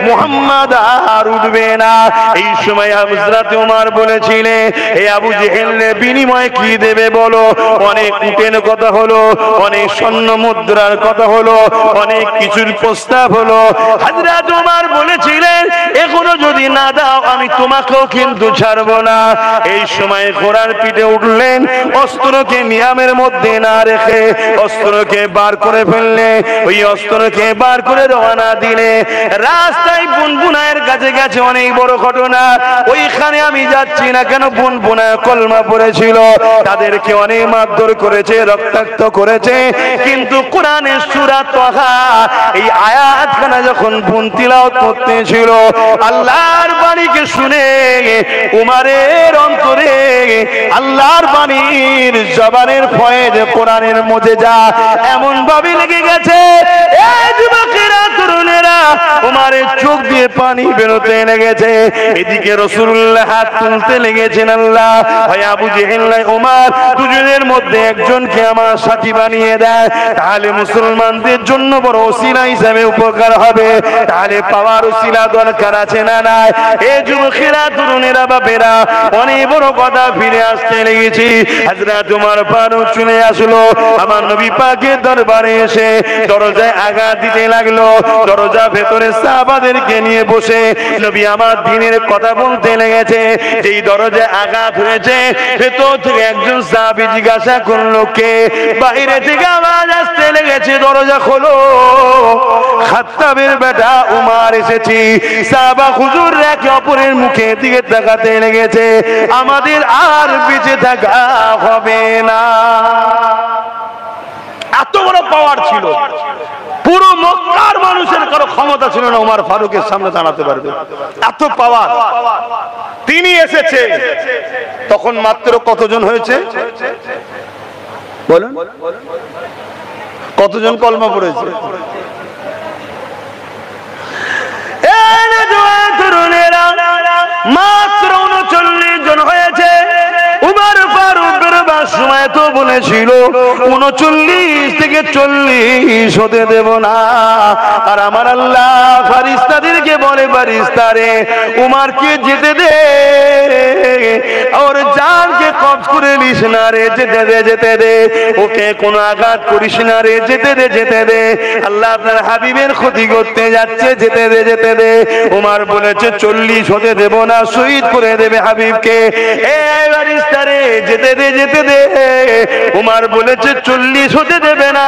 মুহাম্মদ আর উঠবে না। এই সময় হযরত ওমর বলেছিলেন, এই আবু জেহেলের বিনিময়ে কি দেবে বলো? অনেক উটের কথা হলো, অনেক স্বর্ণ মুদ্রার কথা হলো, অনেক কিছুর প্রস্তাব হলো। হযরত ওমর বলেছিলেন, এখনো যদি না দাও আমি তোমাকেও কিন্তু ছাড়বো না। এই সময় ঘোড়ার পিঠে উঠলেন, অস্ত্রকে নিয়ামের মধ্যে না রেখে অস্ত্রকে বার করে ফেললে, ওই অস্ত্রকে বার করে রওনা দিলে। রাস্তায় বুনবুনায়ের কাছে গেছে, অনেক বড় ঘটনা। ওইখানে আমি যাচ্ছি না কেন, বুনবুনায় কলমা পড়েছিল, তাদেরকে অনেক মারধর করেছে, রক্তাক্ত করেছে, কিন্তু কোরআনের সূরা তাহা এই আয়াতখানা যখন বোন তিলাওয়াত করতেছিল, আল্লাহর বাণীকে শুনে উমারের অন্তরে আল্লাহর বাণীর জবানের ফয়েজ কোরআনের মুজিজা এমন ভাবে লেগে গেছে, এই যুবকেরা তরুণেরা উমারের চোখ দিয়ে পানি বেরোতে লেগেছে। এদিকে রাসূলুল্লাহ হাত তুলতে লেগেছেন, আল্লাহ হয় আবু জেহেল নাই উমার দুজনের মধ্যে একজনকে আমার সাথী বানিয়ে দেয়, তাহলে মুসলমানদের জন্য বড় ওসিলা হিসেবে উপকার হবে। তাহলে পাওয়ার ওসিলা দরকার আছে না নাই? এই যুবকেরা তরুণেরা বাপেরা অনেক বড় কথা ফিরে আসতে লেগেছি। হযরত ওমর ফারুক চলে আসলো আমার নবী পাকের দরবারে, এসে দরজায় আঘাত দিতে লাগলো। দরজা ভেতরে সাহাবাদেরকে নিয়ে বসে নবী আমার দ্বীনের কথা বলতে লেগেছে। যেই দরজায় আঘাত হয়েছে ভেতর থেকে একজন সাহাবী জিজ্ঞাসা করলো কে? বাইরে থেকে আওয়াজ আসতে লেগেছে, দরজা খোলো, খাত্তাবের বেটা উমার এসেছি। সাহাবা হুজুর একে অপরের মুখের দিকে তাকাতে লেগেছে, আমাদের আর বেঁচে থাকা হবে না। এত বড় পাওয়ার ছিল, পুরো মক্কার মানুষের কারো ক্ষমতা ছিল না ওমর ফারুকের সামনে দাঁড়াতে পারবে, এত পাওয়ার। তিনি এসেছে তখন মাত্র কতজন হয়েছে বলুন? কতজন কলমা পড়েছে? মাত্র 39 জন হয়েছে। উমর ফারুক বেরোবার সময় তো বলেছিল 39 থেকে 40 হতে দেব না। আর আমার আল্লাহ ফারিস্তাদেরকে বলে, ফারিস্তারে উমরকে যেতে দে, ওর জানকে কবজ করে নিস না রে, যেতে দে, যেতে দে, ওকে কোনো আঘাত করিস না রে, যেতে দে, যেতে দে, আল্লাহ আপনার হাবিবের ক্ষতি করতে যাচ্ছে, যেতে দে, যেতে দে। উমর বলেছে 40 হতে দেব না, শহীদ করে দেবে হাবিবকে। এই ফারিস্তারে যেতে দে, যেতে দে। উমর বলেছে 40 হতে দেবে না,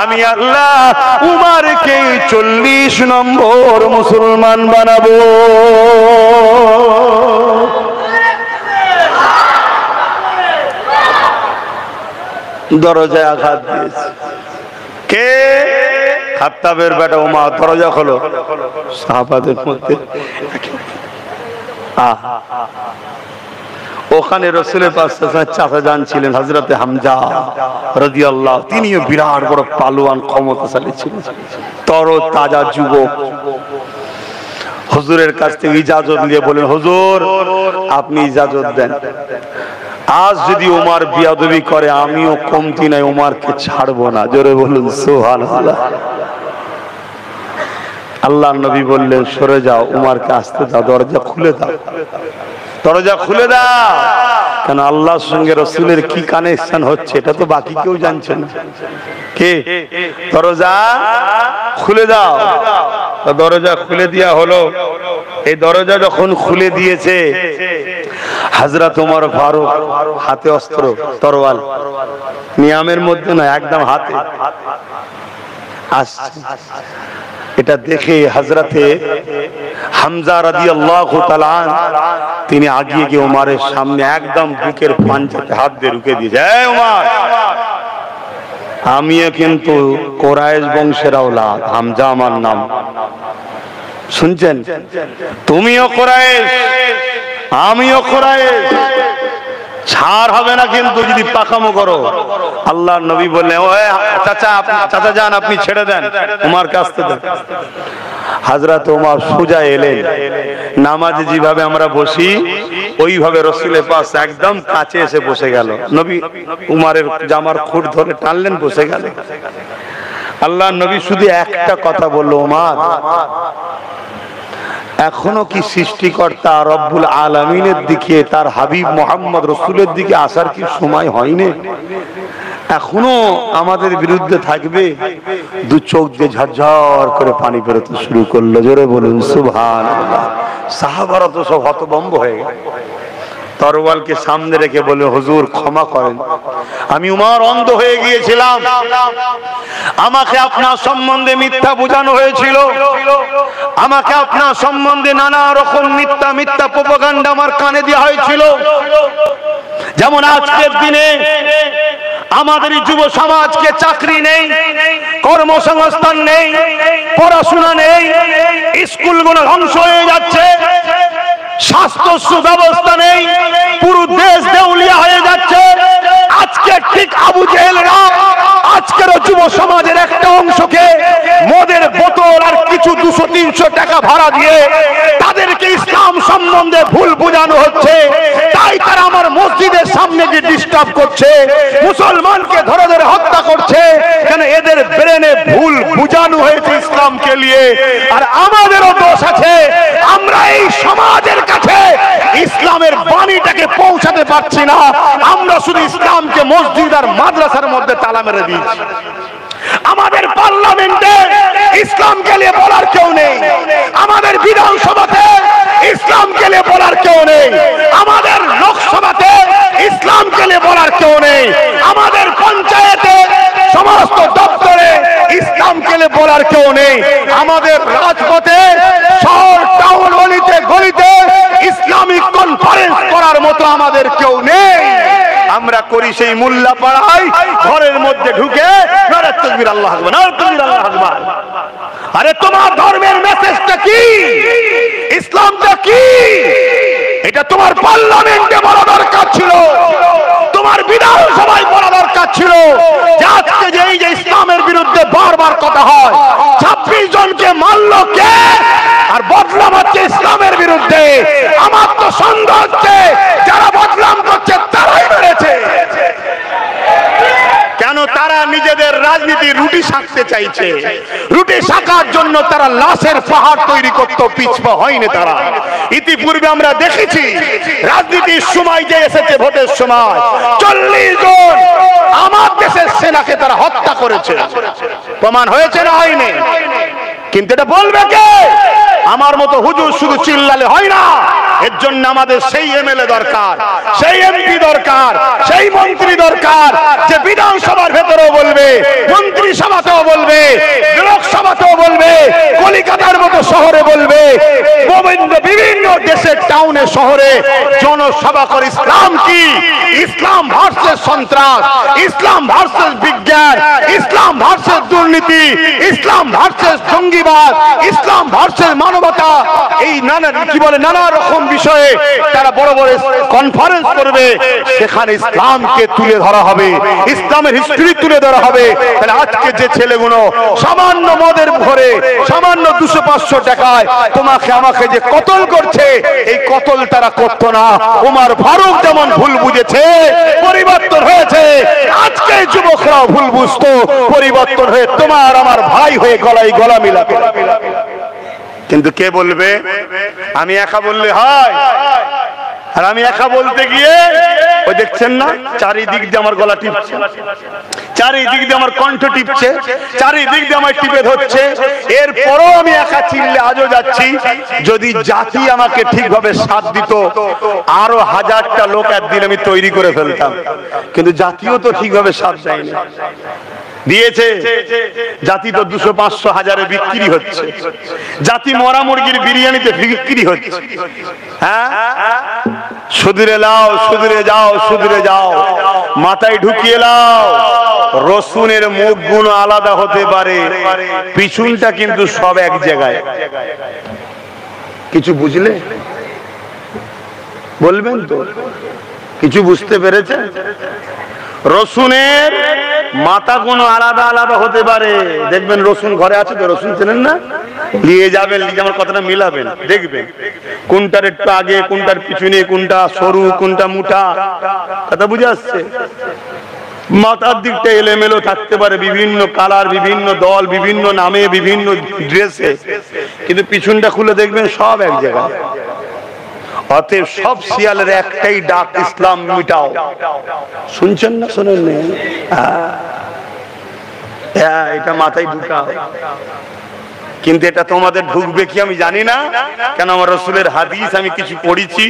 আমি আল্লাহ উমরকে 40 নম্বর মুসলমান বানাবো। দরজায় আঘাত দিয়েছে কে? খাত্তাবের বেটা উমর। দরজা খোলো। সাহাবাদের মধ্যে ওখানে রাসূলের পাক চাচা যান ছিলেন হযরতে হামজা রাদিয়াল্লাহু, তিনিও বিরাট বড় পালোয়ান ক্ষমতাশালী ছিলেন, তর তাজা যুবক। হুজুরের কাছ থেকে ইজাজত নিয়ে বলেন, হুজুর আপনি ইজাজত দেন, আজ যদি ওমর বিয়াদবি করে আমিও কমতি নাই, ওমরকে ছাড়বো না। জোরে বলুন সুবহানাল্লাহ। আল্লাহর নবী বললেন সরে যাও, উমরকে আসতে দাও, দরজা খুলে দাও, দরজা খুলে দাও। কেন আল্লাহর সঙ্গে রাসূলের কি কানেকশন হচ্ছে এটা তো বাকি কেউ জানছে না। কে? দরজা খুলে দাও। দরজা খুলে দেয়া হলো। এই দরজা যখন খুলে দিয়েছে হযরত ওমর ফারুক হাতে অস্ত্র তরোয়াল, নিয়ামের মধ্যে না, একদম হাতে আসছে। এটা দেখে হযরতে হামজা রাদিয়াল্লাহু তাআলা তিনি আগিয়ে গিয়ে ওমরের সামনে একদম বুকের পাঞ্জাতে হাত দিয়ে রুকে দিয়েছে, এই ওমর আমিও কিন্তু কুরাইশ বংশের আওলাদ, হামজা আমার নাম, শুনছেন? তুমিও কুরাইশ, আমিও কুরাইশ, ছাড় হবে না কিন্তু যদি পাকামো করো। আল্লাহর নবী বললেন, ও চাচা যান আপনি ছেড়ে দেন, উমরকে আসতে দেন। হযরত ওমর সোজা এলেন, নামাজে যেভাবে আমরা বসি ওইভাবে রাসূলের পাশ একদম কাছে এসে বসে গেল। নবী উমরের জামার খুঁট ধরে টানলেন, বসে গেল। আল্লাহর নবী শুধু একটা কথা বলল, ওমর এখনো কি সৃষ্টিকর্তা রব্বুল আলামিনের দিকে, তার হাবিব মুহাম্মদ রাসূলের দিকে আসার কি সময় হয়নি? এখনো আমাদের বিরুদ্ধে থাকবে? দু চোখ দিয়ে ঝরঝর করে পানি বেরোতে শুরু করলো। জোরে বলুন সুবহানাল্লাহ। সাহাবারা তো সব হতভম্ব হয়ে গেল। তরওয়ালকে সামনে রেখে বলে, হুজুর ক্ষমা করেন, আমি উমর অন্ধ হয়ে গিয়েছিলাম, আমাকে আপনার সম্বন্ধে মিথ্যা বোঝানো হয়েছিল, আমাকে আপনার সম্বন্ধে নানা রকম মিথ্যা মিথ্যা প্রোপাগান্ডা আমার কানে দেওয়া হয়েছিল। যেমন আজকের দিনে আমাদের যুব সমাজকে চাকরি নেই, কর্মসংস্থান নেই, পড়াশোনা নেই, স্কুলগুলো ধ্বংস হয়ে যাচ্ছে, স্বাস্থ্য সুব্যবস্থা নেই, পুরো দেশ দেউলিয়া হয়ে যাচ্ছে। আজকে ঠিক আবু জেহেলরা আজকের যুব সমাজের একটা অংশকে মদের বোতল আর কিছু 200-300 টাকা ভাড়া দিয়ে তাদেরকে ইসলাম সম্বন্ধে ভুল বোঝানো হচ্ছে। তাই তারা আমার মসজিদের সামনে গিয়ে ডিস্টার্ব করছে, মুসলমানকে ধরে ধরে হত্যা করছে, কেন এদের ব্রেনে ভুল বোঝানো হয়েছে ইসলামকে নিয়ে। আর আমাদেরও দোষ আছে, আমরা এই সমাজের কাছে ইসলামের বাণীটাকে পৌঁছাতে পারছি না। আমরা শুধু ইসলামকে মসজিদ আর মাদ্রাসার মধ্যে তালা মেরে দিয়েছি। আমাদের পার্লামেন্টে ইসলামকে নিয়ে বলার কেউ নেই, আমাদের বিধানসভাতে ইসলামকে নিয়ে বলার কেউ নেই, আমাদের লোকসভাতে ইসলামকে নিয়ে বলার কেউ নেই, আমাদের পঞ্চায়েতে সমস্ত দপ্তরে ইসলামকে নিয়ে বলার কেউ নেই, আমাদের রাজপথে শহর টাউন গলিতে গলিতে ইসলামিক কনফারেন্স করার মতো আমাদের কেউ নেই। আমরা করি সেই মোল্লা পাড়ায় ঘরের মধ্যে ঢুকে নারে তাকবীর আল্লাহু আকবার, নারে তাকবীর আল্লাহু আকবার। আরে তোমার ধর্মের মেসেজটা কি? ইসলামটা কি? এটা তোমার পার্লামেন্টে বলা দরকার ছিল, তোমার বিধানসভায় বলা দরকার ছিল। আজকে যে এই যে ইসলামের বিরুদ্ধে বারবার কথা হয়, 26 জনকে মারলো কে? আর বদনাম হচ্ছে ইসলামের বিরুদ্ধে। আমার তো সন্দেহ হচ্ছে যারা বদনাম করছে তারাই মেরেছে। কেন? তারা নিজেদের রাজনীতি রুটি শাকতে চাইছে, রুটি শাকার জন্য তারা লাশের পাহাড় তৈরি করতে পিছপা হয়নি। তারা ইতিপূর্বে আমরা দেখেছি রাজনীতির সময় যে এসেছে ভোটের সময় 40 জন আমার দেশের সেনাকে তারা হত্যা করেছে, প্রমাণ হয়েছে না হয়নি? কিন্তু এটা বলবে কে? আমার মতো হুজুর শুধু চিল্লালে হয় না, এর জন্য আমাদের সেই এমএলএ দরকার, সেই এমপি দরকার, সেই মন্ত্রী দরকার যে বিধানসভার ভেতরেও বলবে, মন্ত্রিসভাতেও বলবে, লোকসভাতেও বলবে, কলিকাতার মতো শহরে বলবে, বিভিন্ন দেশের টাউনে শহরে জনসভা করে ইসলাম কি, ইসলাম ভার্সেস সন্ত্রাস, ইসলাম ভার্সেস বিজ্ঞান, ইসলাম ভার্সেস দুর্নীতি, ইসলাম ভার্সেস জঙ্গিবাদ, ইসলাম ভার্সেস মানবতা, এই নানা কি বলে নানা রকম বিষয়ে তারা বড় বড় কনফারেন্স করবে। সেখানে ইসলামকে তুলে ধরা হবে, ইসলামের হিস্ট্রি তুলে ধরা হবে। তাহলে আজকে যে ছেলেগুলো সামান্য মদের ভরে সামান্য 200-500 টাকায় তোমাকে আমাকে যে কতল করছে, এই কতল তারা করতো না। ওমর ফারুক যেমন ভুল বুঝেছে, পরিবর্তন হয়েছে, আজকে যুবকরাও ভুল বুঝতো, পরিবর্তন হয়ে তোমার আমার ভাই হয়ে গলায় গলা মিলাবে। কিন্তু কে বলবে? আমি একা বললে হয়? আর আমি একা বলতে গিয়ে ওই দেখছেন না চারিদিক দিয়ে আমার গলা টিপছে, চারিদিক দিয়ে আমার কণ্ঠ টিপছে, চারিদিক দিয়ে আমার টিপে ধরছে। এরপরও আমি একা চিল্লে আজও যাচ্ছি। যদি জাতি আমাকে ঠিকভাবে সাথ দিত, আরো 1000টা লোক একদিন আমি তৈরি করে ফেলতাম। কিন্তু জাতিও তো ঠিকভাবে সাথ দেয়নি। দিয়েছে জাতি তো 200-500-1000 বিক্রি হচ্ছে, জাতি মরা মুরগির বিরিয়ানিতে বিক্রি হচ্ছে। হ্যাঁ, সুদূরে লাও, সুদূরে যাও, সুদূরে যাও, মাথায় ঢুকিয়ে লাও। রসুনের মুখ গুণ আলাদা হতে পারে, পিছনটা কিন্তু সব এক জায়গায়। কিছু বুঝলে বলবেন তো? কিছু বুঝতে পেরেছেন? রসুনের মাথা কোনো আলাদা আলাদা হতে পারে। দেখবেন রসুন ঘরে আছে তো, রসুন চেনেন না? নিয়ে যাবেন, নিয়ে আমার কথাটা মিলাবেন, দেখবেন কোনটার একটু আগে, কোনটার পিছনে, কোনটা সরু, কোনটা মুঠা। কথা বুঝে আসছে? মাথার দিকটা এলোমেলো থাকতে পারে, বিভিন্ন কালার, বিভিন্ন দল, বিভিন্ন নামে, বিভিন্ন ড্রেসে, কিন্তু পিছনটা খুলে দেখবেন সব এক জায়গায়। অতএব সব শিয়ালের একটাই ডাক, ইসলাম মিটাও। শুনছেন না? শোনেন না? এটা মাথায় ঢুকাও। কিন্তু এটা তোমাদের ঢুকবে কি আমি জানি না, কেন আমার রাসূলের হাদিস আমি কিছু পড়েছি।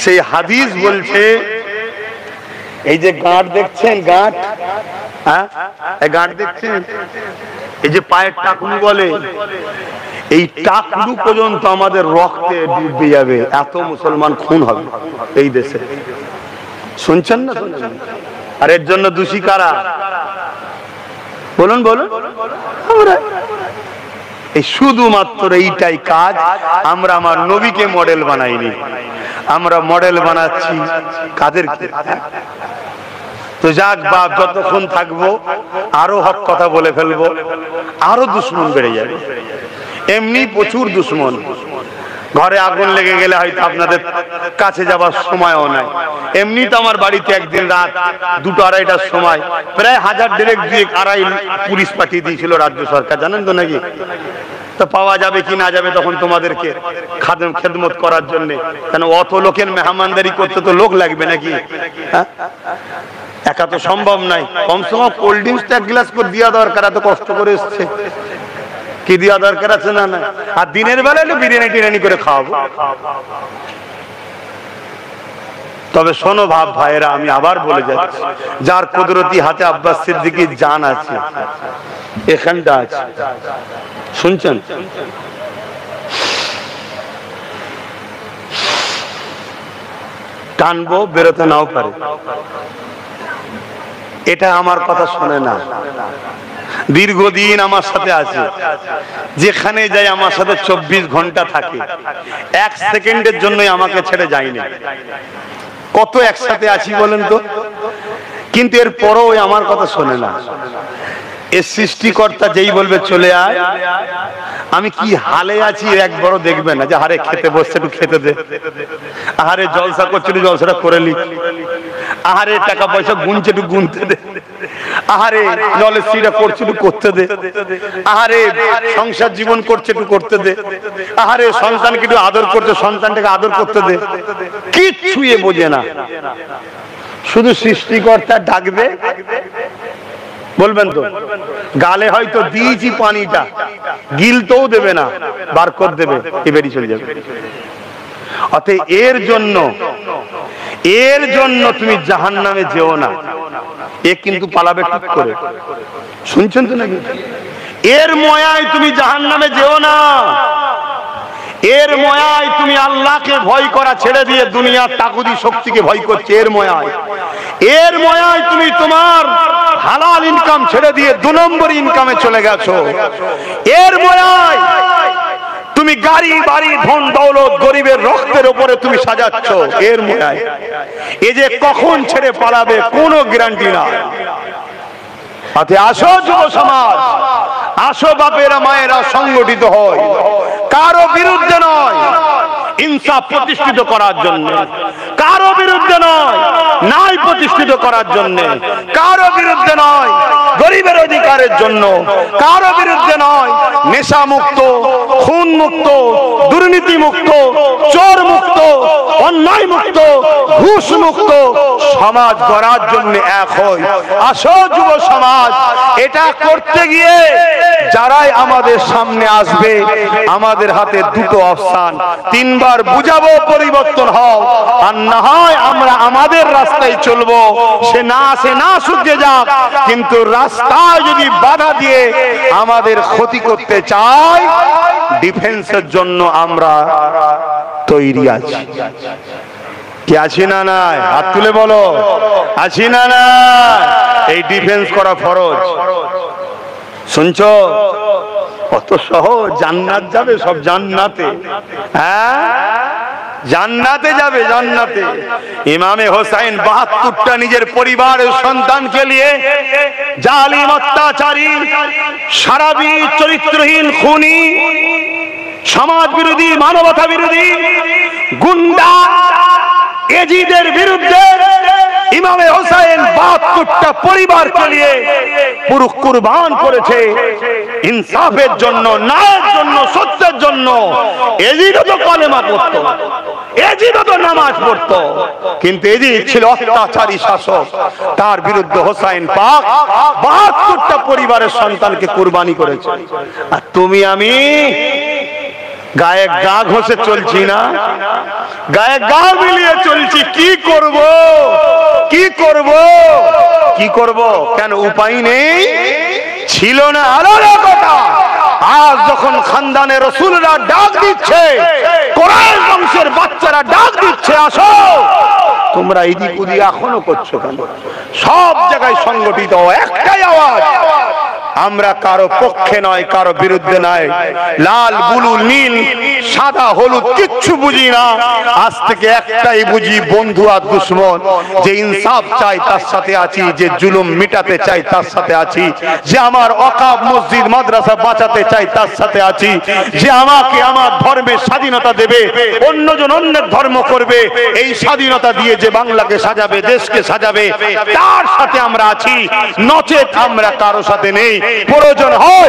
সেই হাদিস বলছে, এই যে গাঁট দেখছেন, গাঁট, হ্যাঁ গাঁট দেখছেন, এই যে পায়ের টাকুনি বলে, এই টাকলু পর্যন্ত আমাদের রক্তে ডুবে যাবে, এত মুসলমান খুন হবে এই দেশে। শুনছেন না? আর এর জন্য দোষী কারা? বলুন বলুন। আমরা এই শুধুমাত্র এইটাই কাজ। আমরা আমার নবীকে মডেল বানাইনি, আমরা মডেল বানাচ্ছি কাদেরকে? তো যাক বাপ, যতক্ষণ থাকবো আরো হক কথা বলে ফেলবো, আরো দুশ্মন বেড়ে যাবে। এমনি প্রচুর দুশ্মন। ঘরে আগুন লেগে গেলে হয়তো আপনাদের কাছে যাবার সময়ও নাই। এমনি তো আমার বাড়িতে একদিন রাত 2-2:30টার সময় প্রায় 1000-2,500 পুলিশ পাঠিয়ে দিয়েছিল রাজ্য সরকার, জানেন তো নাকি? তো পাওয়া যাবে কি না যাবে তখন তোমাদেরকে খেদমত করার জন্য, কেন অত লোকের মেহমানদারি করতে তো লোক লাগবে নাকি? একা তো সম্ভব নাই। কমসে কম কোল্ড ড্রিঙ্কসটা 1 গ্লাস করে দেওয়া দরকার, এত কষ্ট করে এসছে, কি দেওয়া দরকার আছে না? না, আর দিনের বেলা হলে বিরিয়ানি টিরিয়ানি করে খাওয়াবো। তবে শোনো ভাব ভাইয়েরা, আমি আবার বলে যাচ্ছি, যার কুদরতি হাতে আব্বাস সিদ্দিকীর জান আছে, এখানটা আছে, শুনছেন? টানবো, বেরোতে নাও পারে। এটা আমার কথা শোনে না, দীর্ঘদিন আমার সাথে আছে, যেখানে যাই আমার সাথে 24 ঘন্টা থাকে, 1 সেকেন্ডের জন্যই আমাকে ছেড়ে যায়নি। কত একসাথে আছি বলেন তো, কিন্তু এর পরও আমার কথা শোনে না। এর সৃষ্টিকর্তা যেই বলবে চলে আয়, আমি কি হালে আছি একবারও দেখবে না যে আরে খেতে বসছে একটু খেতে দে, আহারে জলসা করছে একটু জলসাটা করে লি, আহারে টাকা পয়সা গুনছে একটু গুনতে দে, আহারে জলের সিটা করছে একটু করতে দে, আহারে সংসার জীবন করছে একটু করতে দে, আহারে সন্তানকে একটু আদর করছে সন্তানটাকে আদর করতে দে। কিচ্ছু এ বোঝে না, শুধু সৃষ্টিকর্তা ডাকবে, বলবেন তো গালে হয়তো দিয়েছি পানিটা, গিলতেও দেবে না, বার করে দেবে, এ বেরিয়ে চলে যাবে। অতএব এর জন্য তুমি জাহান্নামে যেও না, এ কিন্তু পালাবে ঠিক করে, শুনছেন তো নাকি? এর ময়ায় তুমি জাহান্নামে যেও না, এর ময়ায় তুমি আল্লাহকে ভয় করা ছেড়ে দিয়ে দুনিয়ার তাগুতি শক্তিকে ভয় করছো, এর ময়ায়, এর ময়ায় তুমি তোমার হালাল ইনকাম ছেড়ে দিয়ে 2 নম্বর ইনকামে চলে গেছো, এর ময়ায় তুমি গাড়ি বাড়ি ধন দৌলত গরিবের রক্তের উপরে তুমি সাজাচ্ছ, এর ময়ায়। এ যে কখন ছেড়ে পালাবে কোনো গ্যারান্টি না। আসো যুব সমাজ, আসো বাপেরা মায়েরা, সংগঠিত হয়, কারো বিরুদ্ধে নয়, ইনসাফ প্রতিষ্ঠিত করার জন্য, কারো বিরুদ্ধে নয়, ন্যায় প্রতিষ্ঠিত করার জন্য, কারো বিরুদ্ধে নয়, গরিবের অধিকারের জন্য, কারো বিরুদ্ধে নয়, নেশা মুক্ত, খুন মুক্ত, দুর্নীতি মুক্ত, চোর মুক্ত, অন্যায় মুক্ত, ঘুষ মুক্ত সমাজ গড়ার জন্য এক হয়। আসো যুব সমাজ, এটা করতে গিয়ে যারাই আমাদের সামনে আসবে, আমাদের হাতে 2টো অপশন, 3 বার বুঝাবো পরিবর্তন হও, আর না হয় আমরা আমাদের রাস্তায় চলবো, সে না শুকিয়ে যাক, কিন্তু রাস্তায় যদি বাধা দিয়ে আমাদের ক্ষতি করতে চায়, ডিফেন্সের জন্য আমরা তৈরি আছি। কি আছি না নাই? হাত তুলে বলো, আছি না না? এই ডিফেন্স করা ফরজ, শুনছো? কত সহজ, জান্নাত যাবে সব, জান্নাতে, হ্যাঁ জান্নাতে যাবে, জান্নাতে। ইমামে হোসেন 72টা নিজের পরিবারের সন্তানকে নিয়ে জালিম অত্যাচারী সারাবি চরিত্রহীন খুনি সমাজ বিরোধী মানবতা বিরোধী গুন্ডা এজিদের বিরুদ্ধে ইমামে হোসেন 72টা পরিবারকে নিয়ে পুরো কুরবান করেছে ইনসাফের জন্য, ন্যায়ের জন্য, সত্যের জন্য। এজিদও তো কলেমা পড়তো, এজিদও তো নামাজ পড়তো, কিন্তু এজিদ ছিল অত্যাচারী শাসক, তার বিরুদ্ধে হোসেন পাক 72টা পরিবারের সন্তানকে কুরবানি করেছে। আর তুমি আমি গায়ে গা ঘষে চলছি না, গায়ে গা মিলিয়ে চলছি। কি করব, কি করব, কি করব? কেন উপায় নেই? ছিল না আলাদা কথা। আজ যখন খানদানে রাসূলরা ডাক দিচ্ছে, কোরআন বংশের বাচ্চারা ডাক দিচ্ছে, আসো, তোমরা এদিক ওদিক এখনো করছো কেন? সব জায়গায় সংগঠিত একটাই আওয়াজ, আমরা কারো পক্ষে নয়, কারো বিরুদ্ধে নয়। লাল বুলু নীল সাদা হলুদ কিচ্ছু বুঝি না। আজ থেকে একটাই বুঝি, বন্ধু আর দুশ্মন। যে ইনসাফ চাই তার সাথে আছি, যে জুলুম মিটাতে চাই তার সাথে আছি, যে আমার ওয়াকফ মসজিদ মাদ্রাসা বাঁচাতে চাই তার সাথে আছি, যে আমাকে আমার ধর্মের স্বাধীনতা দেবে, অন্যজন অন্যের ধর্ম করবে, এই স্বাধীনতা দিয়ে যে বাংলাকে সাজাবে, দেশকে সাজাবে, তার সাথে আমরা আছি। নচেত আমরা কারো সাথে নেই। প্রয়োজন হয়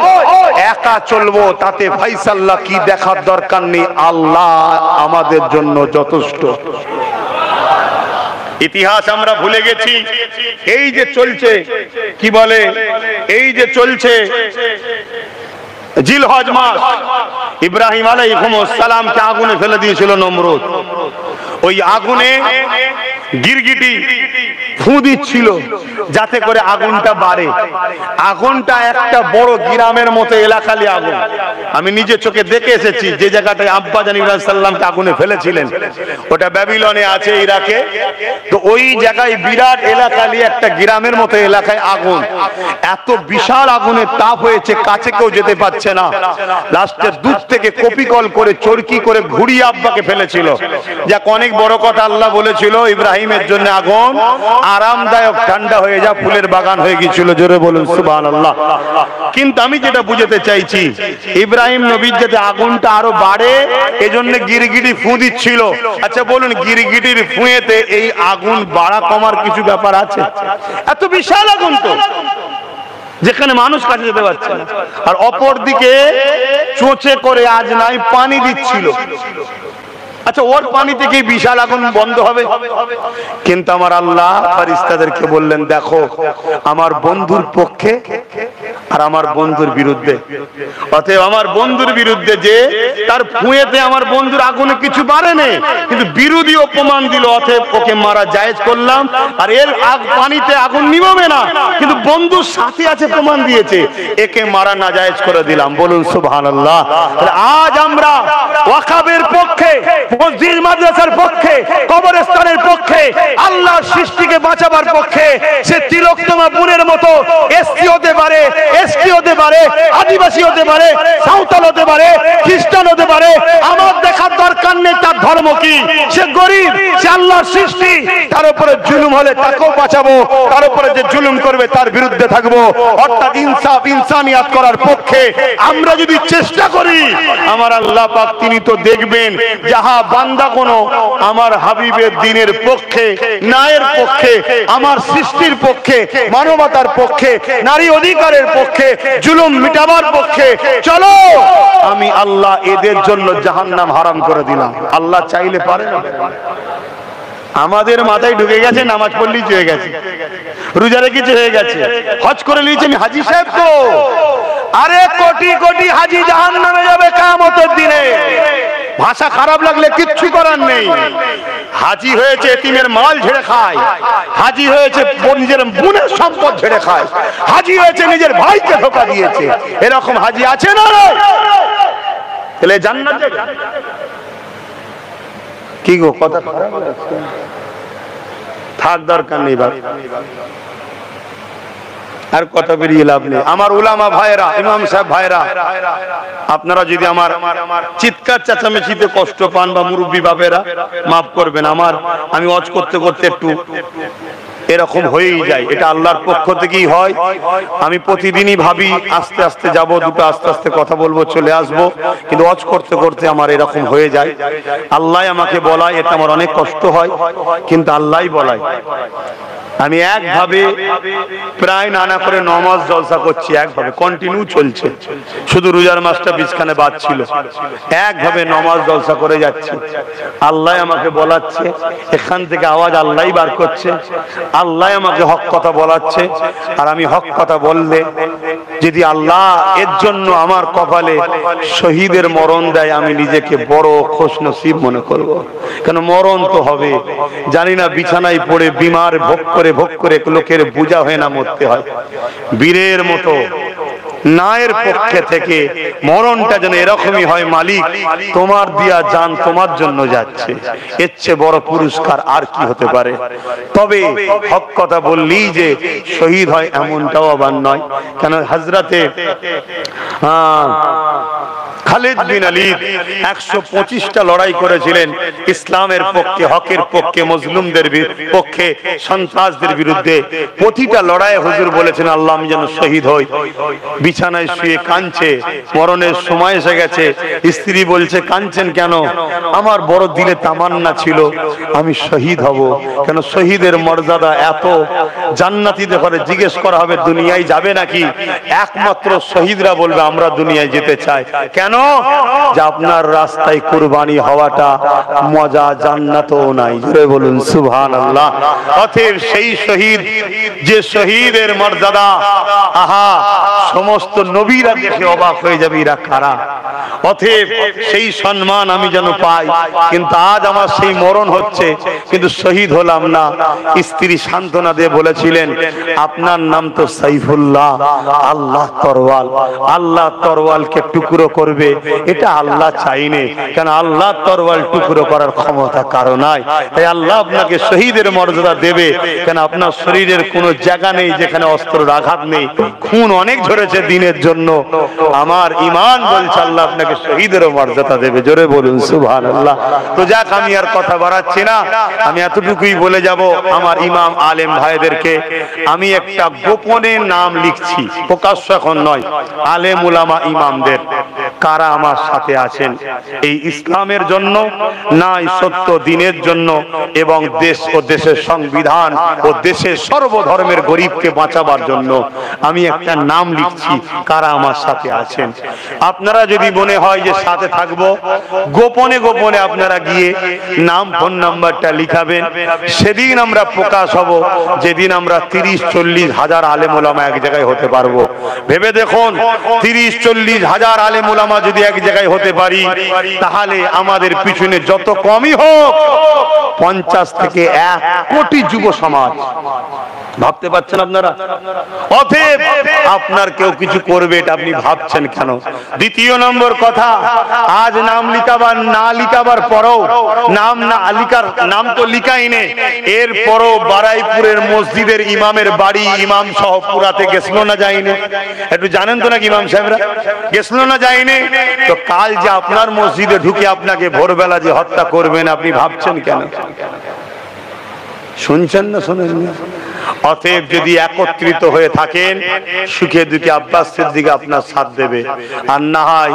একা চলবো, তাতে ফাইসাল্লাহ কি দেখার দরকার নেই, আল্লাহ আমাদের জন্য যথেষ্ট। ইতিহাস আমরা ভুলে গেছি। এই যে চলছে, কি বলে, এই যে চলছে জিলহজ মাস, ইব্রাহিম আলাইহিস সালামকে আগুনে ফেলে দিয়েছিল নমরুদ। ওই আগুনে গিরগিটি ফু দিচ্ছিল যাতে করে আগুনটা বাড়ে। আগুনটা একটা বড় গ্রামের মতো এলাকালি আগুন। আমি নিজে চোখে দেখে এসেছি যে জায়গাটায় আব্বা জান ইব্রাহিম সাল্লামকে আগুনে ফেলেছিলেন, ওটা ব্যাবিলনে আছে, ইরাকে। তো ওই জায়গায় বিরাট এলাকালি একটা গ্রামের মতো এলাকায় আগুন। এত বিশাল আগুনের তাপ হয়েছে, কাছে কেউ যেতে পারছে না। লাস্টে দূর থেকে কপিকল করে চরকি করে ঘুরিয়ে আব্বাকে ফেলেছিল। যাক, অনেক বড় কথা আল্লাহ বলেছিল ইব্রাহিমের জন্য আগুন আরামদায়ক ঠান্ডা হয়ে যা, ফুলের বাগান হয়ে গিয়েছিল। জোরে বলুন সুবহানাল্লাহ। কিন্তু আমি যেটা বুঝাতে চাইছি, ইব্রাহিম নবীর যাতে আগুনটা আরো বাড়ে এজন্য গিরগিটি ফু দিচ্ছিল। আচ্ছা বলুন, গিরগিটির ফুঁয়েতে এই আগুন বাড়া কমার কিছু ব্যাপার আছে? এত বিশাল আগুন তো, যেখানে মানুষ কাছে যেতে পারছে না। আর অপর দিকে চোঁচে করে আজ নাই পানি দিচ্ছিল। আচ্ছা, ওর পানি থেকে বিশাল আগুন বন্ধ হবে? কিন্তু আমার আল্লাহ ফেরেশতাদেরকে বললেন, দেখো আমার বন্ধুর পক্ষে আর আমার বন্ধুর বিরুদ্ধে। অতএব আমার বন্ধুর বিরুদ্ধে যে তার ফুঁয়েতে আমার বন্ধুর আগুনে কিছু বাড়ে নেই, কিন্তু বিরোধী অপমান দিল, অতএব ওকে মারা জায়েজ করলাম। আর এর পানিতে আগুন নিভাবে না, কিন্তু বন্ধুর সাথে আছে প্রমাণ দিয়েছে, একে মারা না জায়েজ করে দিলাম। বলুন সুবহানাল্লাহ। আজ আমরা ওয়াকফের পক্ষে, মসজিদ মাদ্রাসার পক্ষে, কবরস্থানের পক্ষে, আল্লাহর সৃষ্টিকে বাঁচাবার পক্ষে। সে তিলকতমা বোনের মতো এসসি হতে পারে, এসটি হতে পারে, আদিবাসী হতে পারে, সাঁওতাল হতে পারে, খ্রিস্টান হতে পারে। আমার দেখার দরকার নেই তার ধর্ম কি। সে গরিব, সে আল্লাহর সৃষ্টি, তার উপরে জুলুম হলে তাকেও বাঁচাবো, তার উপরে যে জুলুম করবে তার বিরুদ্ধে থাকবো। অর্থাৎ ইনসাফ, ইনসানিয়াত করার পক্ষে আমরা যদি চেষ্টা করি, আমার আল্লাহ পাক তিনি তো দেখবেন। যাহা বান্দা কোনো আমার হাবিবের দ্বীনের পক্ষে, ন্যায়ের পক্ষে, আমার সৃষ্টির পক্ষে, মানবতার পক্ষে, নারী অধিকারের পক্ষে, জুলুম মিটাবার পক্ষে, চলো আমি আল্লাহ এদের জন্য জাহান্নাম হারাম করে দিলাম। আল্লাহ চাইলে পারে না? আমাদের মাথায় ঢুকে গেছে নামাজ পড়লেই হয়ে গেছে, রোজা রেখেছে হয়ে গেছে, হজ করে নিয়েছে আমি হাজী সাহেব। তো আরে কোটি কোটি হাজী জাহান্নামে যাবে কিয়ামতের দিনে। ভাষা খারাপ লাগলে কিচ্ছু করার নেই। হাজী হয়েছে এতিমের মাল ঝেড়ে খায়, হাজী হয়েছে নিজের বোনের সম্পদ ঝেড়ে খায়, হাজী হয়েছে নিজের ভাইকে ধোঁকা দিয়েছে। এরকম হাজী আছে না? তাহলে জান্নাত যাবে কি গো? কথা খারাপ লাগছে, থাক, দরকার নেই বাবা, আর কথা বেরিয়ে লাভ নেই। আমার উলামা ভাইরা, ইমাম সাহেব ভাইরা, আপনারা যদি আমার চিৎকার চেঁচামেচিতে কষ্ট পান বা মুরব্বী বাপেরা মাফ করবেন। আমি ওয়াজ করতে করতে একটু এরকম হয়েই যায়, এটা আল্লাহর পক্ষ থেকেই হয়। আমি প্রতিদিনই ভাবি আস্তে আস্তে যাব, দুটো আস্তে আস্তে কথা বলবো, চলে আসবো, কিন্তু ওয়াজ করতে করতে আমার এরকম হয়ে যায়। আল্লাহ আমাকে বলায়, এটা আমার অনেক কষ্ট হয়, কিন্তু আল্লাহই বলায়। আমি একভাবে প্রায় নানা করে নমাজ জলসা করছি, একভাবে কন্টিনিউ চলছে। শুধু রোজার মাসটা বিছখানে বাদ ছিল, একভাবে নমাজ জলসা করে যাচ্ছি। আল্লাহ আমাকে বলাচ্ছে, এখান থেকে আওয়াজ আল্লাহই বার করছে, আল্লাহ আমাকে হক কথা বলাচ্ছে। আর আমি হক কথা বললে যদি আল্লাহ এর জন্য আমার কপালে শহীদের মরণ দেয়, আমি নিজেকে বড় খুশনসিব মনে করব। কেন মরণ তো হবে, জানি না বিছানায় পড়ে বিমার ভোগ করে লোকের বোঝা হয়ে না মরতে হয়। বীরের মতো নায়ের পক্ষে থেকে মরণটা যেন এরকমই হয়, মালিক তোমার দিয়া জান তোমার জন্য যাচ্ছে, এর চেয়ে বড় পুরস্কার আর কি হতে পারে। তবে হক কথা বললেই যে শহীদ হয় এমনটাও আবার নয়, কেন হযরতে খালিদ বিন ওয়ালিদ 125টা লড়াই করেছিলেন ইসলামের পক্ষে, হকের পক্ষে, মজলুমদের পক্ষে, সন্ত্রাসদের বিরুদ্ধে। প্রতিটা লড়াইয়ে হুজুর বলেছেন আল্লাহ আমি যেন শহীদ হই। বিছানায় শুয়ে কাঁদছে, মরণের সময় এসে গেছে। স্ত্রী বলছে কাঁদছেন কেন? আমার বড় দিলে তামান্না ছিল আমি শহীদ হব। কেন শহীদের মর্যাদা এত, জান্নাতীদের ঘরে জিজ্ঞেস করা হবে দুনিয়ায় যাবে নাকি, একমাত্র শহীদরা বলবে আমরা দুনিয়ায় যেতে চাই। কেন? যে আপনার রাস্তায় কুরবানি হওয়াটা মজা জান্নাতও নাই। জোরে বলুন সুবহানাল্লাহ। অতএব সেই শহীদ, যে শহীদের মর্যাদা আহা সমস্ত নবীরা দেখে অবাক হয়ে যাবে এরা কারা। অতএব সেই সম্মান আমি যেন পাই, কিন্তু আজ আমার সেই মরণ হচ্ছে কিন্তু শহীদ হলাম না। স্ত্রী সান্ত্বনা দিয়ে বলেছিলেন আপনার নাম তো সাইফুল্লাহ, আল্লাহ তরওয়াল, আল্লাহ তরওয়ালকে টুকরো করবে এটা আল্লাহ চাইনে, কেন আল্লাহ তরওয়াল টুকরো করার ক্ষমতা কারো নাই। তাই আল্লাহ আপনাকে শহীদের মর্যাদা দেবে, কেন আপনার শরীরের কোনো জায়গা নেই যেখানে অস্ত্রের আঘাত নেই, খুন অনেক ঝরেছে দিনের জন্য। আমার ঈমান বলছে আল্লাহ আপনাকে শহীদের মর্যাদা দেবে। জোরে বলুন সুবহানাল্লাহ। তো যাক আমি আর কথা বাড়াচ্ছি না, আমি এতটুকুই বলে যাব আমার ইমাম আলেম ভাইদেরকে আমি একটা গোপনে নাম লিখছি, প্রকাশ্য এখন নয়। আলেম উলামা ইমামদের কারা আমার সাথে আছেন এই ইসলামের জন্য, না সত্য দিনের জন্য এবং দেশ ও দেশের সংবিধান ও দেশের সর্বধর্মের গরিবকে বাঁচাবার জন্য, আমি একটা নাম লিখছি কারা আমার সাথে আছেন। আপনারা যদি মনে হয় যে সাথে থাকবো, গোপনে গোপনে আপনারা গিয়ে নাম ফোন নাম্বারটা লিখাবেন। সেদিন আমরা প্রকাশ হব যেদিন আমরা 30-40 হাজার আলেম ওলামা এক জায়গায় হতে পারবো। ভেবে দেখুন 30-40 হাজার আলেম ওলামা যদি এক জায়গায় হতে পারি, তাহলে আমাদের পিছনে যত কমই হোক 50 থেকে 1 কোটি যুব সমাজ। ভাবতে পারছেন আপনারা? অতএব আপনার কেউ কিছু করবে এটা আপনি ভাবছেন কেন? দ্বিতীয় নম্বর কথা, আজ নাম লিখাবার না লিখাবার পরও, নাম না লিখার, নাম তো লিখাই নেই, এরপরও বারাইপুরের মসজিদের ইমামের বাড়ি ইমাম সহ পুরাতে গেছিল না যায়নি? একটু জানেন তো নাকি ইমাম সাহেবরা গেছিল না যায়নি? তো কাল যে আপনার মসজিদে ঢুকে আপনাকে ভোরবেলা যে হত্যা করবেন আপনি ভাবছেন কেন? শুনছেন না শোনেন না? অতএব যদি একত্রিত হয়ে থাকেন, সুখে দুঃখে আব্বাস সিদ্দিক আপনার সাথ দেবে, আর না হয়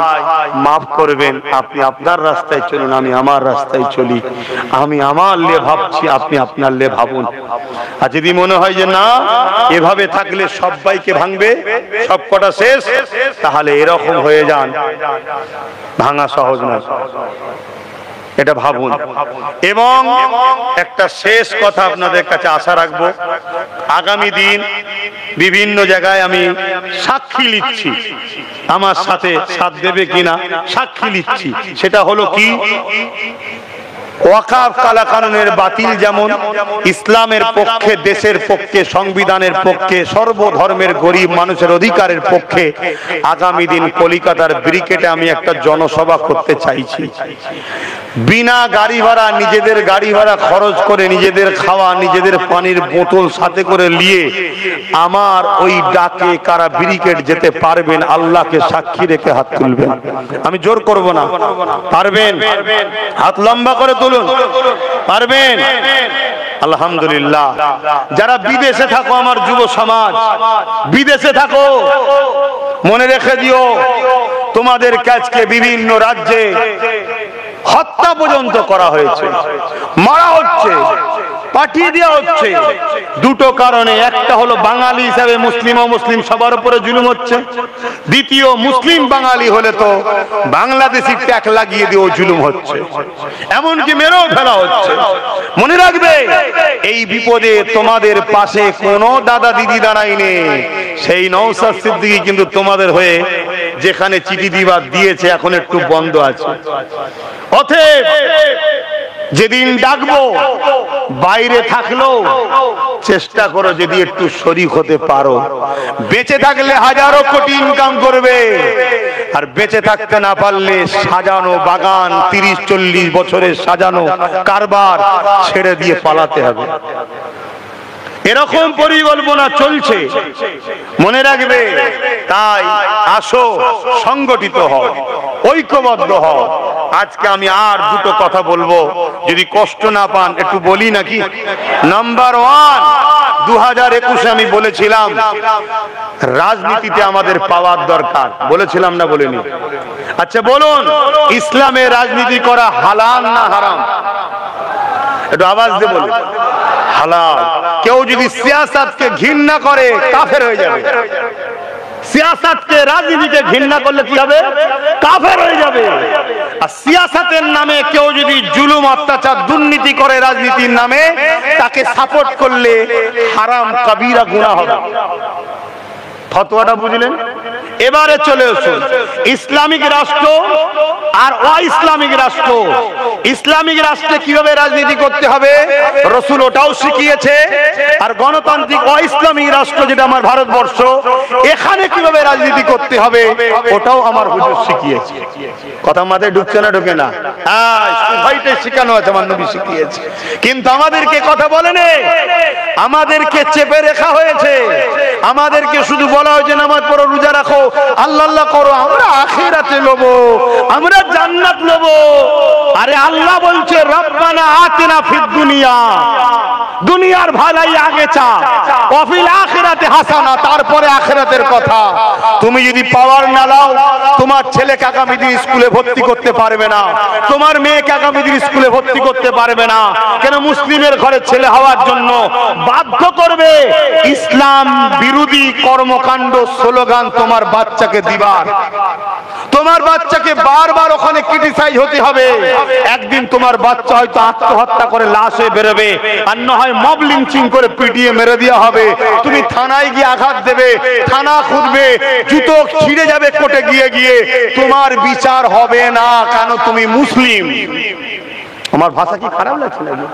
মাফ করবেন, আপনি আপনার রাস্তায় চলুন, আমি আমার রাস্তায় চলি। আমি আমার লে ভাবছি, আপনি আপনার লে ভাবুন। আর যদি মনে হয় যে না এভাবে থাকলে সবাইকে ভাঙবে, সব কটা শেষ, তাহলে এরকম হয়ে যান, ভাঙা সহজ না, এটা ভাবুন। এবং একটা শেষ কথা আপনাদের কাছে আশা রাখবো, আগামী দিন বিভিন্ন জায়গায় আমি সাক্ষী লিখছি, আমার সাথে সাথ দেবে কিনা সাক্ষী লিখছি। সেটা হলো কি, ওয়াকাফ কালাকানুনের বাতিল যেমন ইসলামের পক্ষে, দেশের পক্ষে, সংবিধানের পক্ষে, সর্বধর্মের গরিব মানুষের অধিকারের পক্ষে, আগামী দিন কলিকাতার ব্রিকেটে আমি একটা জনসভা করতে চাইছি। বিনা গাড়ি ভাড়া, নিজেদের গাড়ি ভাড়া খরচ করে, নিজেদের খাওয়া, নিজেদের পানির বোতল সাথে করে নিয়ে আমার ওই ডাকে কারা ব্রিকেট যেতে পারবেন আল্লাহকে সাক্ষী রেখে হাত তুলবেন। আমি জোর করব না, পারবেন? হাত লম্বা করে তুলুন, পারবেন? আলহামদুলিল্লাহ। যারা বিদেশে থাকো আমার যুব সমাজ, বিদেশে থাকো, মনে রেখে দিও তোমাদের কাছে বিভিন্ন রাজ্যে হত্যা পর্যন্ত করা হয়েছে, মারা হচ্ছে, পাঠিয়ে দেওয়া হচ্ছে। দুটো কারণে, একটা হলো বাঙালি হিসাবে মুসলিম ও মুসলিম সবার উপরে জুলুম হচ্ছে, দ্বিতীয় মুসলিম বাঙালি হলে তো বাংলাদেশি ট্যাগ লাগিয়ে দিয়েও জুলুম হচ্ছে, এমনকি মেরেও ফেলা হচ্ছে। মনে রাখবে এই বিপদে তোমাদের পাশে কোনো দাদা দিদি দাঁড়ায়নি, সেই নওশাদ সিদ্দিকী কিন্তু তোমাদের হয়ে যেখানে চিঠি দিবার দিয়েছে এখন একটু বন্ধ আছে। অতএব যেদিন ডাকবো বাইরে থাকলো চেষ্টা করো যদি একটু শরীক হতে পারো। বেঁচে থাকলে হাজারো কোটি ইনকাম করবে, আর বেঁচে থাকতে না পারলে সাজানো বাগান 30-40 বছরের সাজানো কারবার ছেড়ে দিয়ে পালাতে হবে। এরকম পরিকল্পনা চলছে, মনে রাখবে। তাই আসো, সংগঠিত হও, ঐক্যবদ্ধ হও। আজকে আমি আর দুটো কথা বলবো, যদি কষ্ট না পান একটু বলি নাকি। নাম্বার 1, 2021-এ আমি বলেছিলাম রাজনীতিতে আমাদের পাওয়ার দরকার, বলেছিলাম না বলিনি? আচ্ছা বলুন, ইসলামে রাজনীতি করা হালাল না হারাম? একটু আওয়াজ দিয়ে বলুন। হালাল। কেউ যদি সিয়াসাতকে ঘৃণা করে কাফের হয়ে যাবে। সিয়াসাতকে, রাজনীতিকে ঘৃণা করলে কি হবে? কাফের হয়ে যাবে। আর সিয়াসাতের নামে কেউ যদি জুলুম, অত্যাচার, দুর্নীতি করে রাজনীতির নামে, তাকে সাপোর্ট করলে হারাম কবিরা গুনাহ হবে। ফতোয়াটা বুঝলেন? এবারে চলে আসুন ইসলামিক রাষ্ট্র আর অ-ইসলামিক রাষ্ট্র। ইসলামিক রাষ্ট্রে কিভাবে রাজনীতি করতে হবে রাসূল ওটাও শিখিয়েছে, আর গণতান্ত্রিক অ-ইসলামিক রাষ্ট্র যেটা আমার ভারতবর্ষ, এখানে কিভাবে রাজনীতি করতে হবে ওটাও আমার হুজুর শিখিয়েছে। কথা মাথায় ঢুকছে না? ঢোকে না? হ্যাঁ, ভাইটাই শিখানো আছে, আমার নবী শিখিয়েছে। কিন্তু আমাদেরকে কথা বলেনি, আমাদেরকে চেপে রাখা হয়েছে। আমাদেরকে শুধু বলা হয়েছে নামাজ পড়ো, রোজা রাখো, আল্লাহ আল্লাহ করো, আমরা আখিরাতে লবো, আমরা জান্নাত লবো। আরে আল্লাহ বলছে রব্বানা আতিনা ফিদ দুনিয়া, দুনিয়ার ভালাই আগে চা, ওয়াফিল আখিরাতে হাসানা, তারপরে আখিরাতের কথা। তুমি যদি পাওয়ার না লাও, তোমার ছেলেকে আগামী দিন স্কুলে ভর্তি করতে পারবে না, তোমার মেয়েকে আগামী দিন স্কুলে ভর্তি করতে পারবে না। কেন? মুসলিমের ঘরে ছেলে হওয়ার জন্য বাধ্য করবে ইসলাম বিরোধী কর্মকাণ্ড, স্লোগান তোমার বাচ্চাকে দিবার। তোমার বাচ্চাকে বারবার ওখানে ক্রিটিসাইজ হতে হবে। একদিন তোমার বাচ্চা হয়তো আত্মহত্যা করে লাশ হয়ে বেরোবে, আর না হয় মব লিঞ্চিং করে পিটিয়ে মেরে দেওয়া হবে। তুমি থানায় গিয়ে আঘাত দেবে, থানা খুঁজবে, জুতো ছিঁড়ে যাবে কোর্টে গিয়ে গিয়ে, তোমার বিচার হবে না। কেন? তুমি মুসলিম। আমার ভাষা কি খারাপ লাগছে নাকি?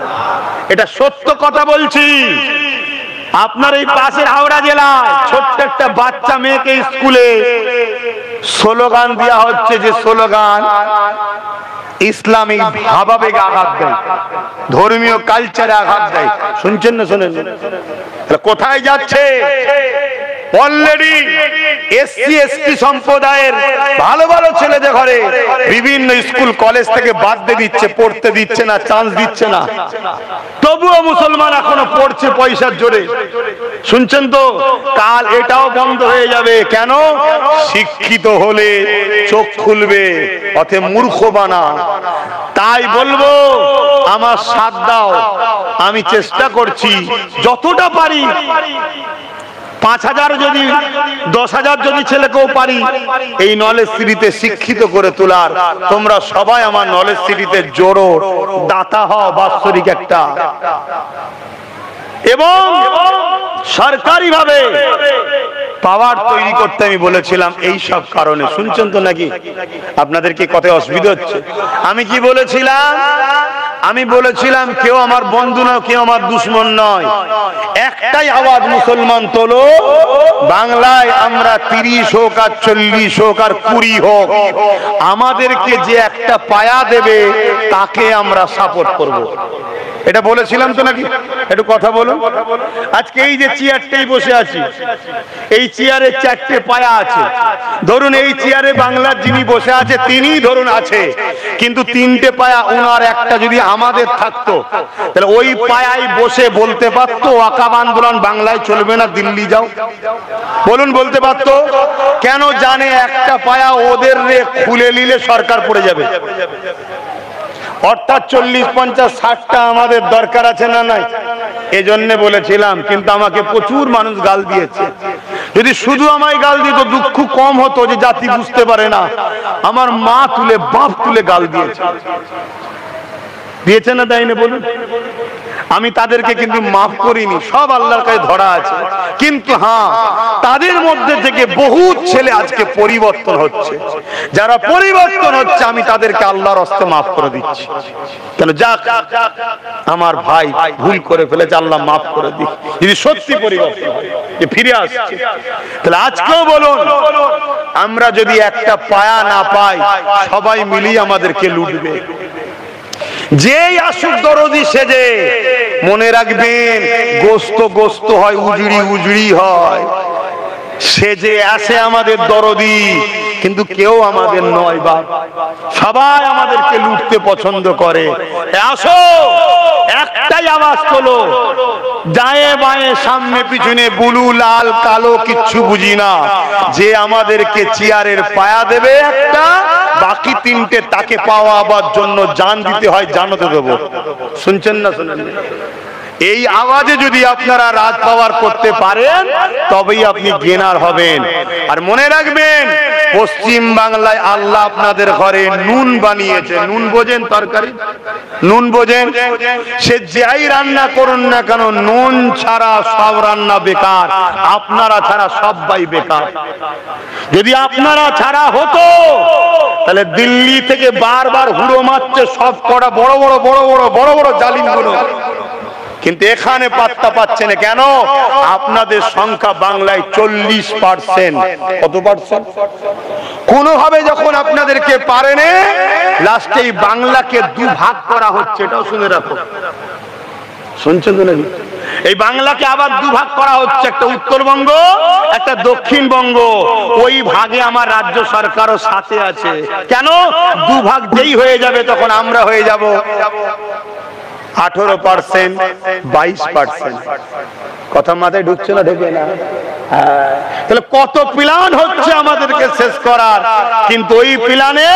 এটা সত্য কথা বলছি। আপনার এই পাশের হাওড়া জেলায় ছোট্ট একটা বাচ্চা মেয়েকে স্কুলে স্লোগান দেওয়া হচ্ছে, যে স্লোগান ইসলামিক ভাবাবেগে আঘাত দেয়, ধর্মীয় কালচারে আঘাত দেয়। শুনছেন না? শোনেন? কোথায় যাচ্ছে? অলরেডি এসসি এসটি সম্প্রদায়ের ভালো ভালো ছেলেদের ঘরে বিভিন্ন স্কুল কলেজ থেকে বাদ দিয়ে দিচ্ছে, পড়তে দিচ্ছে না, চান্স দিচ্ছে না। তবুও মুসলমান এখনো পড়ছে পয়সার জোরে। শুনছেন তো? কাল এটাও বন্ধ হয়ে যাবে। কেন? শিক্ষিত হলে চোখ খুলবে, অথে মূর্খ বানা। তাই বলবো আমার সাথ দাও, আমি চেষ্টা করছি যতটা পারি। 5000 যদি 10,000 যদি ছেলেকেও পারি এই নলেজ সিটিতে শিক্ষিত করে তোলার, তোমরা সবাই আমার নলেজ সিটিতে জোড়ো দাতা হও বাৎসরিক একটা। এবং সরকারি ভাবে পাওয়ার তৈরি করতে আমি বলেছিলাম এই সব কারণে। শুনছেন তো নাকি? আপনাদের কি কথায় অসুবিধা হচ্ছে? আমি কি বলেছিলাম? আমি বলেছিলাম কেউ আমার বন্ধু নয়, কেউ আমার দুশ্মন নয়। একটাই আওয়াজ মুসলমান তোলো, বাংলায় আমরা 30 হোক আর 40 হোক আর 20 হোক, আমাদেরকে যে একটা পায়া দেবে তাকে আমরা সাপোর্ট করব। এটা বলেছিলাম তো নাকি? একটু কথা বলুন। আজকে এই যে চেয়ারটাই বসে আছি, এই চেয়ারে 4টে পায়া আছে। ধরুন এই চেয়ারে বাংলার যিনি বসে আছে তিনি ধরুন আছে, কিন্তু 3টে পায়া, ওনার একটা যদি আমাদের থাকতো তাহলে ওই পায়ায় বসে বলতে পারতো ওয়াকাব আন্দোলন বাংলায় চলবে না, দিল্লি যাও। বলুন, বলতে পারতো? কেন? জানে একটা পায়া ওদের খুলে নিলে সরকার পড়ে যাবে। অর্থাৎ 40, 50, 60টা আমাদের দরকার আছে না নাই? এজন্য বলেছিলাম। কিন্তু আমাকে প্রচুর মানুষ গাল দিয়েছে। যদি শুধু আমায় গাল দিত দুঃখ কম হতো, যে জাতি বুঝতে পারে না। আমার মা তুলে, বাপ তুলে গাল দিয়েছে। দিয়েছে না দেয়নি? বলুন। আমি তাদেরকে কিন্তু মাফ করিনি, সব আল্লাহর কাছে ধরা আছে। কিন্তু হ্যাঁ, তাদের মধ্যে থেকে বহু ছেলে আজকে পরিবর্তন হচ্ছে। যারা পরিবর্তন হচ্ছে আমি তাদেরকে আল্লাহর হস্তে মাফ করে দিচ্ছি। কেন? যাক, আমার ভাই ভুল করে ফেলেছে, আল্লাহ মাফ করে দিই। যদি সত্যি পরিবর্তন হয়, যে ফিরে আসছে, তাহলে আজকেও বলুন, আমরা যদি একটা পায়া না পাই, সবাই মিলিয়ে আমাদেরকে লুটবে। যেই আসুক দরদি সেজে, মনে রাখবেন গোস্ত গোস্ত হয়, উজড়ি উজড়ি হয়। সেজে আসে আমাদের দরদি, কিন্তু কেউ আমাদের নয় বাপ। সবাই আমাদেরকে লুটতে পছন্দ করে। আসো, একটাই আওয়াজ তোলো, ডায়ে বায়ে সামনে পিছনে বুলু লাল কালো কিচ্ছু বুঝি না। যে আমাদেরকে চেয়ারের পায়া দেবে একটা, বাকি তিনটে তাকে পাওয়াবার জন্য জান দিতে হয়, জানাতে দেবো। শুনছেন না? শুনেন? এই আওয়াজে যদি আপনারা রাত পাওয়ার করতে পারেন, তবেই আপনি গেনার হবেন। আর মনে রাখবেন, পশ্চিম বাংলায় আল্লাহ আপনাদের ঘরে নুন বানিয়েছে। নুন বোঝেন? তরকারি নুন বোঝেন? সে যাই রান্না করুন না কেন, নুন ছাড়া সব রান্না বেকার। আপনারা ছাড়া সবাই বেকার। যদি আপনারা ছাড়া হতো, তাহলে দিল্লি থেকে বারবার হুড়ো মারছে সব কটা বড় বড় বড় বড় বড় বড় জালিমগুলো। কিন্তু এখানে পাত্তা পাচ্ছে না। কেন? আপনাদের সংখ্যা বাংলায় 40%। কত পার্সেন্ট? কোনোভাবে যখন আপনাদেরকে পারেনি, লাস্টে এই বাংলাকে দুভাগ করা হচ্ছে। এটাও শুনে রাখো। শুনছেন তো নাকি? এই বাংলাকে আবার দুভাগ করা হচ্ছে, একটা উত্তরবঙ্গ, একটা দক্ষিণবঙ্গ। ওই ভাগে আমার রাজ্য সরকারও সাথে আছে। কেন? দুভাগ যেই হয়ে যাবে, তখন আমরা হয়ে যাব 18%, 22%। কথা মাথায় ঢুকছে না? ঢুকে না? তাহলে কত প্ল্যান হচ্ছে আমাদেরকে শেষ করার, কিন্তু ওই প্ল্যানে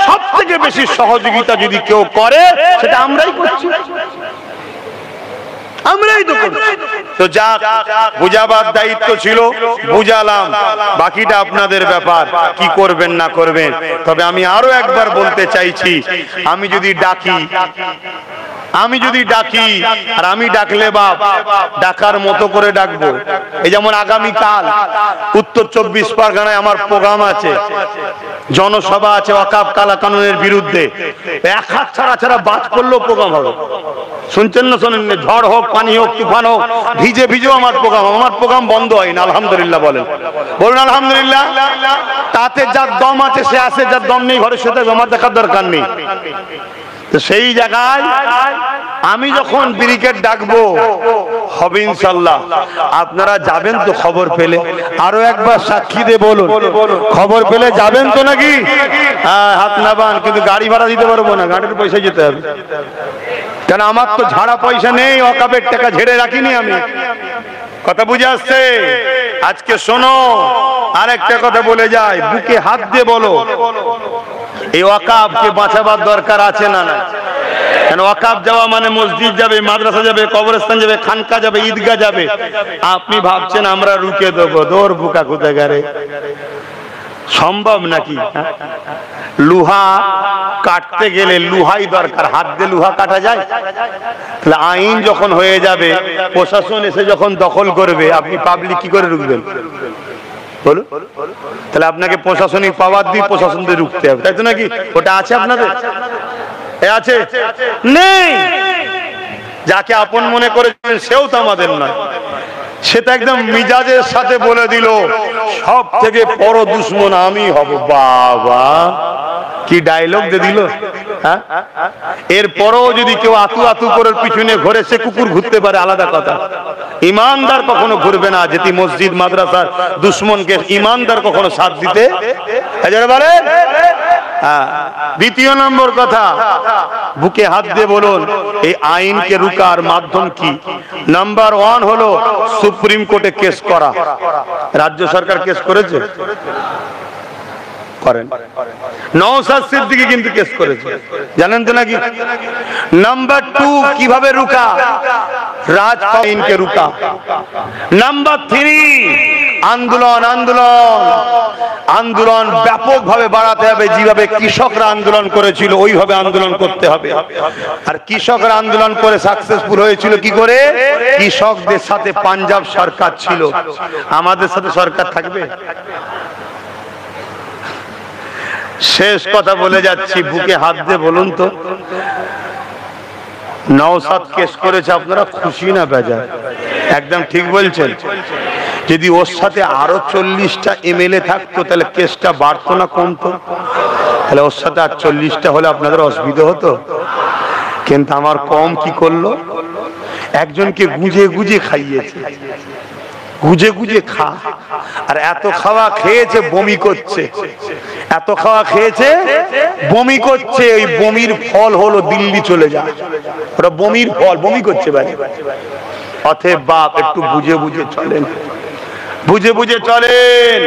সব থেকে বেশি সহযোগিতা যদি কেউ করে, সেটা আমরাই করছি। আমরাই তো করছি। তো যা বুঝাবার দায়িত্ব ছিল বুঝালাম, বাকিটা আপনাদের ব্যাপার, কি করবেন না করবেন। তবে আমি আরো একবার বলতে চাইছি, আমি যদি ডাকি আর আমি ডাকলে বাপ, ডাকার মতো করে ডাকবো। এই যেমন আগামীকাল উত্তর 24 পরগনায় আমার প্রোগ্রাম আছে, জনসভা আছে ওয়াকফ কালা কানুনের বিরুদ্ধে। এক হাত ছাড়া ছাড়া বাদ করলেও প্রোগ্রাম হবে। শুনছেন না? শোনেন? ঝড় হোক, পানি হোক, তুফান হোক, ভিজে ভিজেও আমার প্রোগ্রাম বন্ধ হয় না। আলহামদুলিল্লাহ বলেন, বলুন আলহামদুলিল্লাহ। তাতে যার দম আছে সে আসে, যার দম নেই ঘরে শুয়ে থাকবে, আমার দেখার দরকার নেই। তো সেই জায়গায় আমি যখন ব্রিগেড ডাকবো, হবে ইনশাল্লাহ। আপনারা যাবেন তো খবর পেলে? আরো একবার সাক্ষী দিয়ে বলুন, খবর পেলে যাবেন তো নাকি? হ্যাঁ, হাত নাবান। কিন্তু গাড়ি ভাড়া দিতে পারবো না, গাড়ির পয়সা যেতে হবে। কেন? আমার তো ঝাড়া পয়সা নেই, ওয়াকফের টাকা ঝেড়ে রাখিনি আমি। কথা বুঝে আসছে? আজকে শোনো, আরেকটা কথা বলে যায়, বুকে হাত দিয়ে বলো, এই ওয়াকফকে বাঁচাবার দরকার আছে না? না। কেন? ওয়াকফ যাওয়া মানে মসজিদ যাবে, মাদ্রাসা যাবে, কবরস্থান যাবে, খানকা যাবে, ঈদগাহ যাবে। আপনি ভাবছেন আমরা রুকে দেবো? দৌড় বুকা কোথাকারে, সম্ভব নাকি? লোহা কাটতে গেলে লোহাই দরকার, হাত দিয়ে লোহা কাটা যায়? তাহলে আইন যখন হয়ে যাবে, প্রশাসন এসে যখন দখল করবে, আপনি পাবলিক কি করে রুখবেন বলুন? তাহলে আপনাকে প্রশাসনিক পাওয়ার দিয়ে প্রশাসন দিয়ে রুখতে হবে, তাই তো নাকি? ওটা আছে আপনাদের? আছে? নেই। যাকে আপন মনে করেছেন সেও তো আমাদের নয়। সে তো একদম মিজাজের সাথে বলে দিল, সব থেকে বড় দুশ্মন আমি হব। বাবা, কি ডায়লগ দিয়ে দিল! হ্যাঁ, এরপরও যদি কেউ আতু আতু করে পিছনে ঘুরে, সে কুকুর ঘুরতে পারে, আলাদা কথা। ইমানদার কখনো ঘুরবে না। যেটি মসজিদ মাদ্রাসার দুশ্মনকে ইমানদার কখনো সাথ দিতে পারে। দ্বিতীয় নম্বর কথা, বুকে হাত দিয়ে বলুন, এই আইনকে রুকার মাধ্যম কি? নাম্বার 1 হলো সুপ্রিম কোর্টে কেস করা। রাজ্য সরকার কেস করেছে? করেন। নওশাদ সিদ্দিকী কিন্তু কেস করেছে, জানেন তো নাকি? নাম্বার 2 কিভাবে রুকা? রাজ আইনকে রুকা। নাম্বার 3 আন্দোলন আন্দোলন আন্দোলন ব্যাপকভাবে বাড়াতে হবে। যেভাবে কৃষকরা আন্দোলন করেছিল ওইভাবে আন্দোলন করতে হবে। আর কৃষকরা আন্দোলন করে সাকসেসফুল হয়েছিল কি করে? কৃষকদের সাথে পাঞ্জাব সরকার ছিল, আমাদের সাথে সরকার থাকবে? শেষ কথা বলে যাচ্ছি, বুকে হাত দিয়ে বলুন তো, নওশাদ কেস করেছে, আপনারা খুশি না বেজার? একদম ঠিক বলছেন। যদি ওর সাথে আরো 40টা এমএলএ থাকতো তাহলে কেসটা বাড়তো না কমতো? তাহলে ওর সাথে আর 40টা হলে আপনাদের অসুবিধা হতো। কিন্তু আমার কম কি করলো? একজনকে গুজে গুজে খাইয়েছে, গুজে গুজে খা, আর এত খাওয়া খেয়েছে বমি করছে, এত খাওয়া খেয়েছে বমি করছে। ওই বমির ফল হলো দিল্লি চলে যায়, ওরা বমির ফল, বমি করছে বাড়ি। অতএব বাপ একটু বুঝে বুঝে চলেন, বুঝে বুঝে চলেন।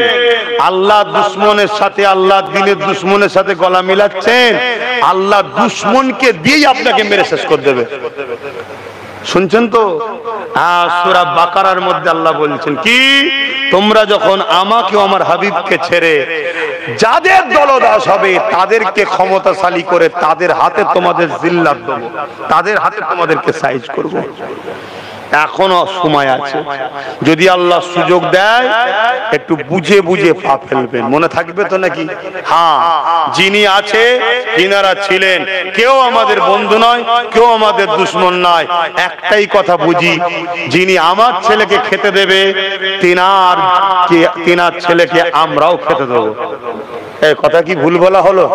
আল্লাহ দুশ্মনের সাথে, আল্লাহ দ্বীনের দুশ্মনের সাথে গলা মিলাচ্ছেন, আল্লাহ দুশ্মনকে দিয়েই আপনাকে মেরে শেষ করে দেবে। শুনছেন তো? সূরা বাকারার মধ্যে আল্লাহ বলছেন কি, তোমরা যখন আমাকে আমার হাবিবকে ছেড়ে যাদের দলদাস হবে তাদেরকে ক্ষমতাশালী করে তাদের হাতে তোমাদের জিল্লাত দেব, তাদের হাতে তোমাদেরকে সাইজ করব। এখনো সময় আছে, যদি আল্লাহ সুযোগ দেয় একটু বুঝে বুঝে পা ফেলবেন। মনে থাকবে তো নাকি? হ্যাঁ, যিনি আছে, যিনারা ছিলেন, কেউ আমাদের বন্ধু নয়, কেউ আমাদের দুশ্মন নয়। একটাই কথা বুঝি, যিনি আমার ছেলেকে খেতে দেবে তিনার ছেলেকে আমরাও খেতে দেবো। এই কথা কি ভুল বলা হলো?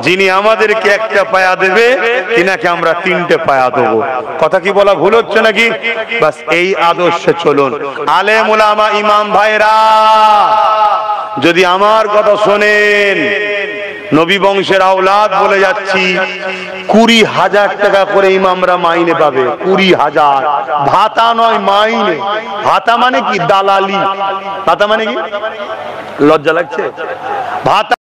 যিনি আমাদেরকে একটা পায়া দেবে তিনাকে আমরা 3টে পায়া দেবো। কথা কি বলা ভুল হচ্ছে নাকি? বাস এই আদর্শে চলুন। আলেম উলামা ইমাম ভাইরা যদি আমার কথা শোনেন, নবী বংশের আওলাদ বলে যাচ্ছি, 20,000 টাকা করে ইমামরা মাইনে পাবে। 20,000, ভাতা নয়, মাইনে। ভাতা মানে কি? দালালি। ভাতা মানে কি? লজ্জা লাগছে? ভাতা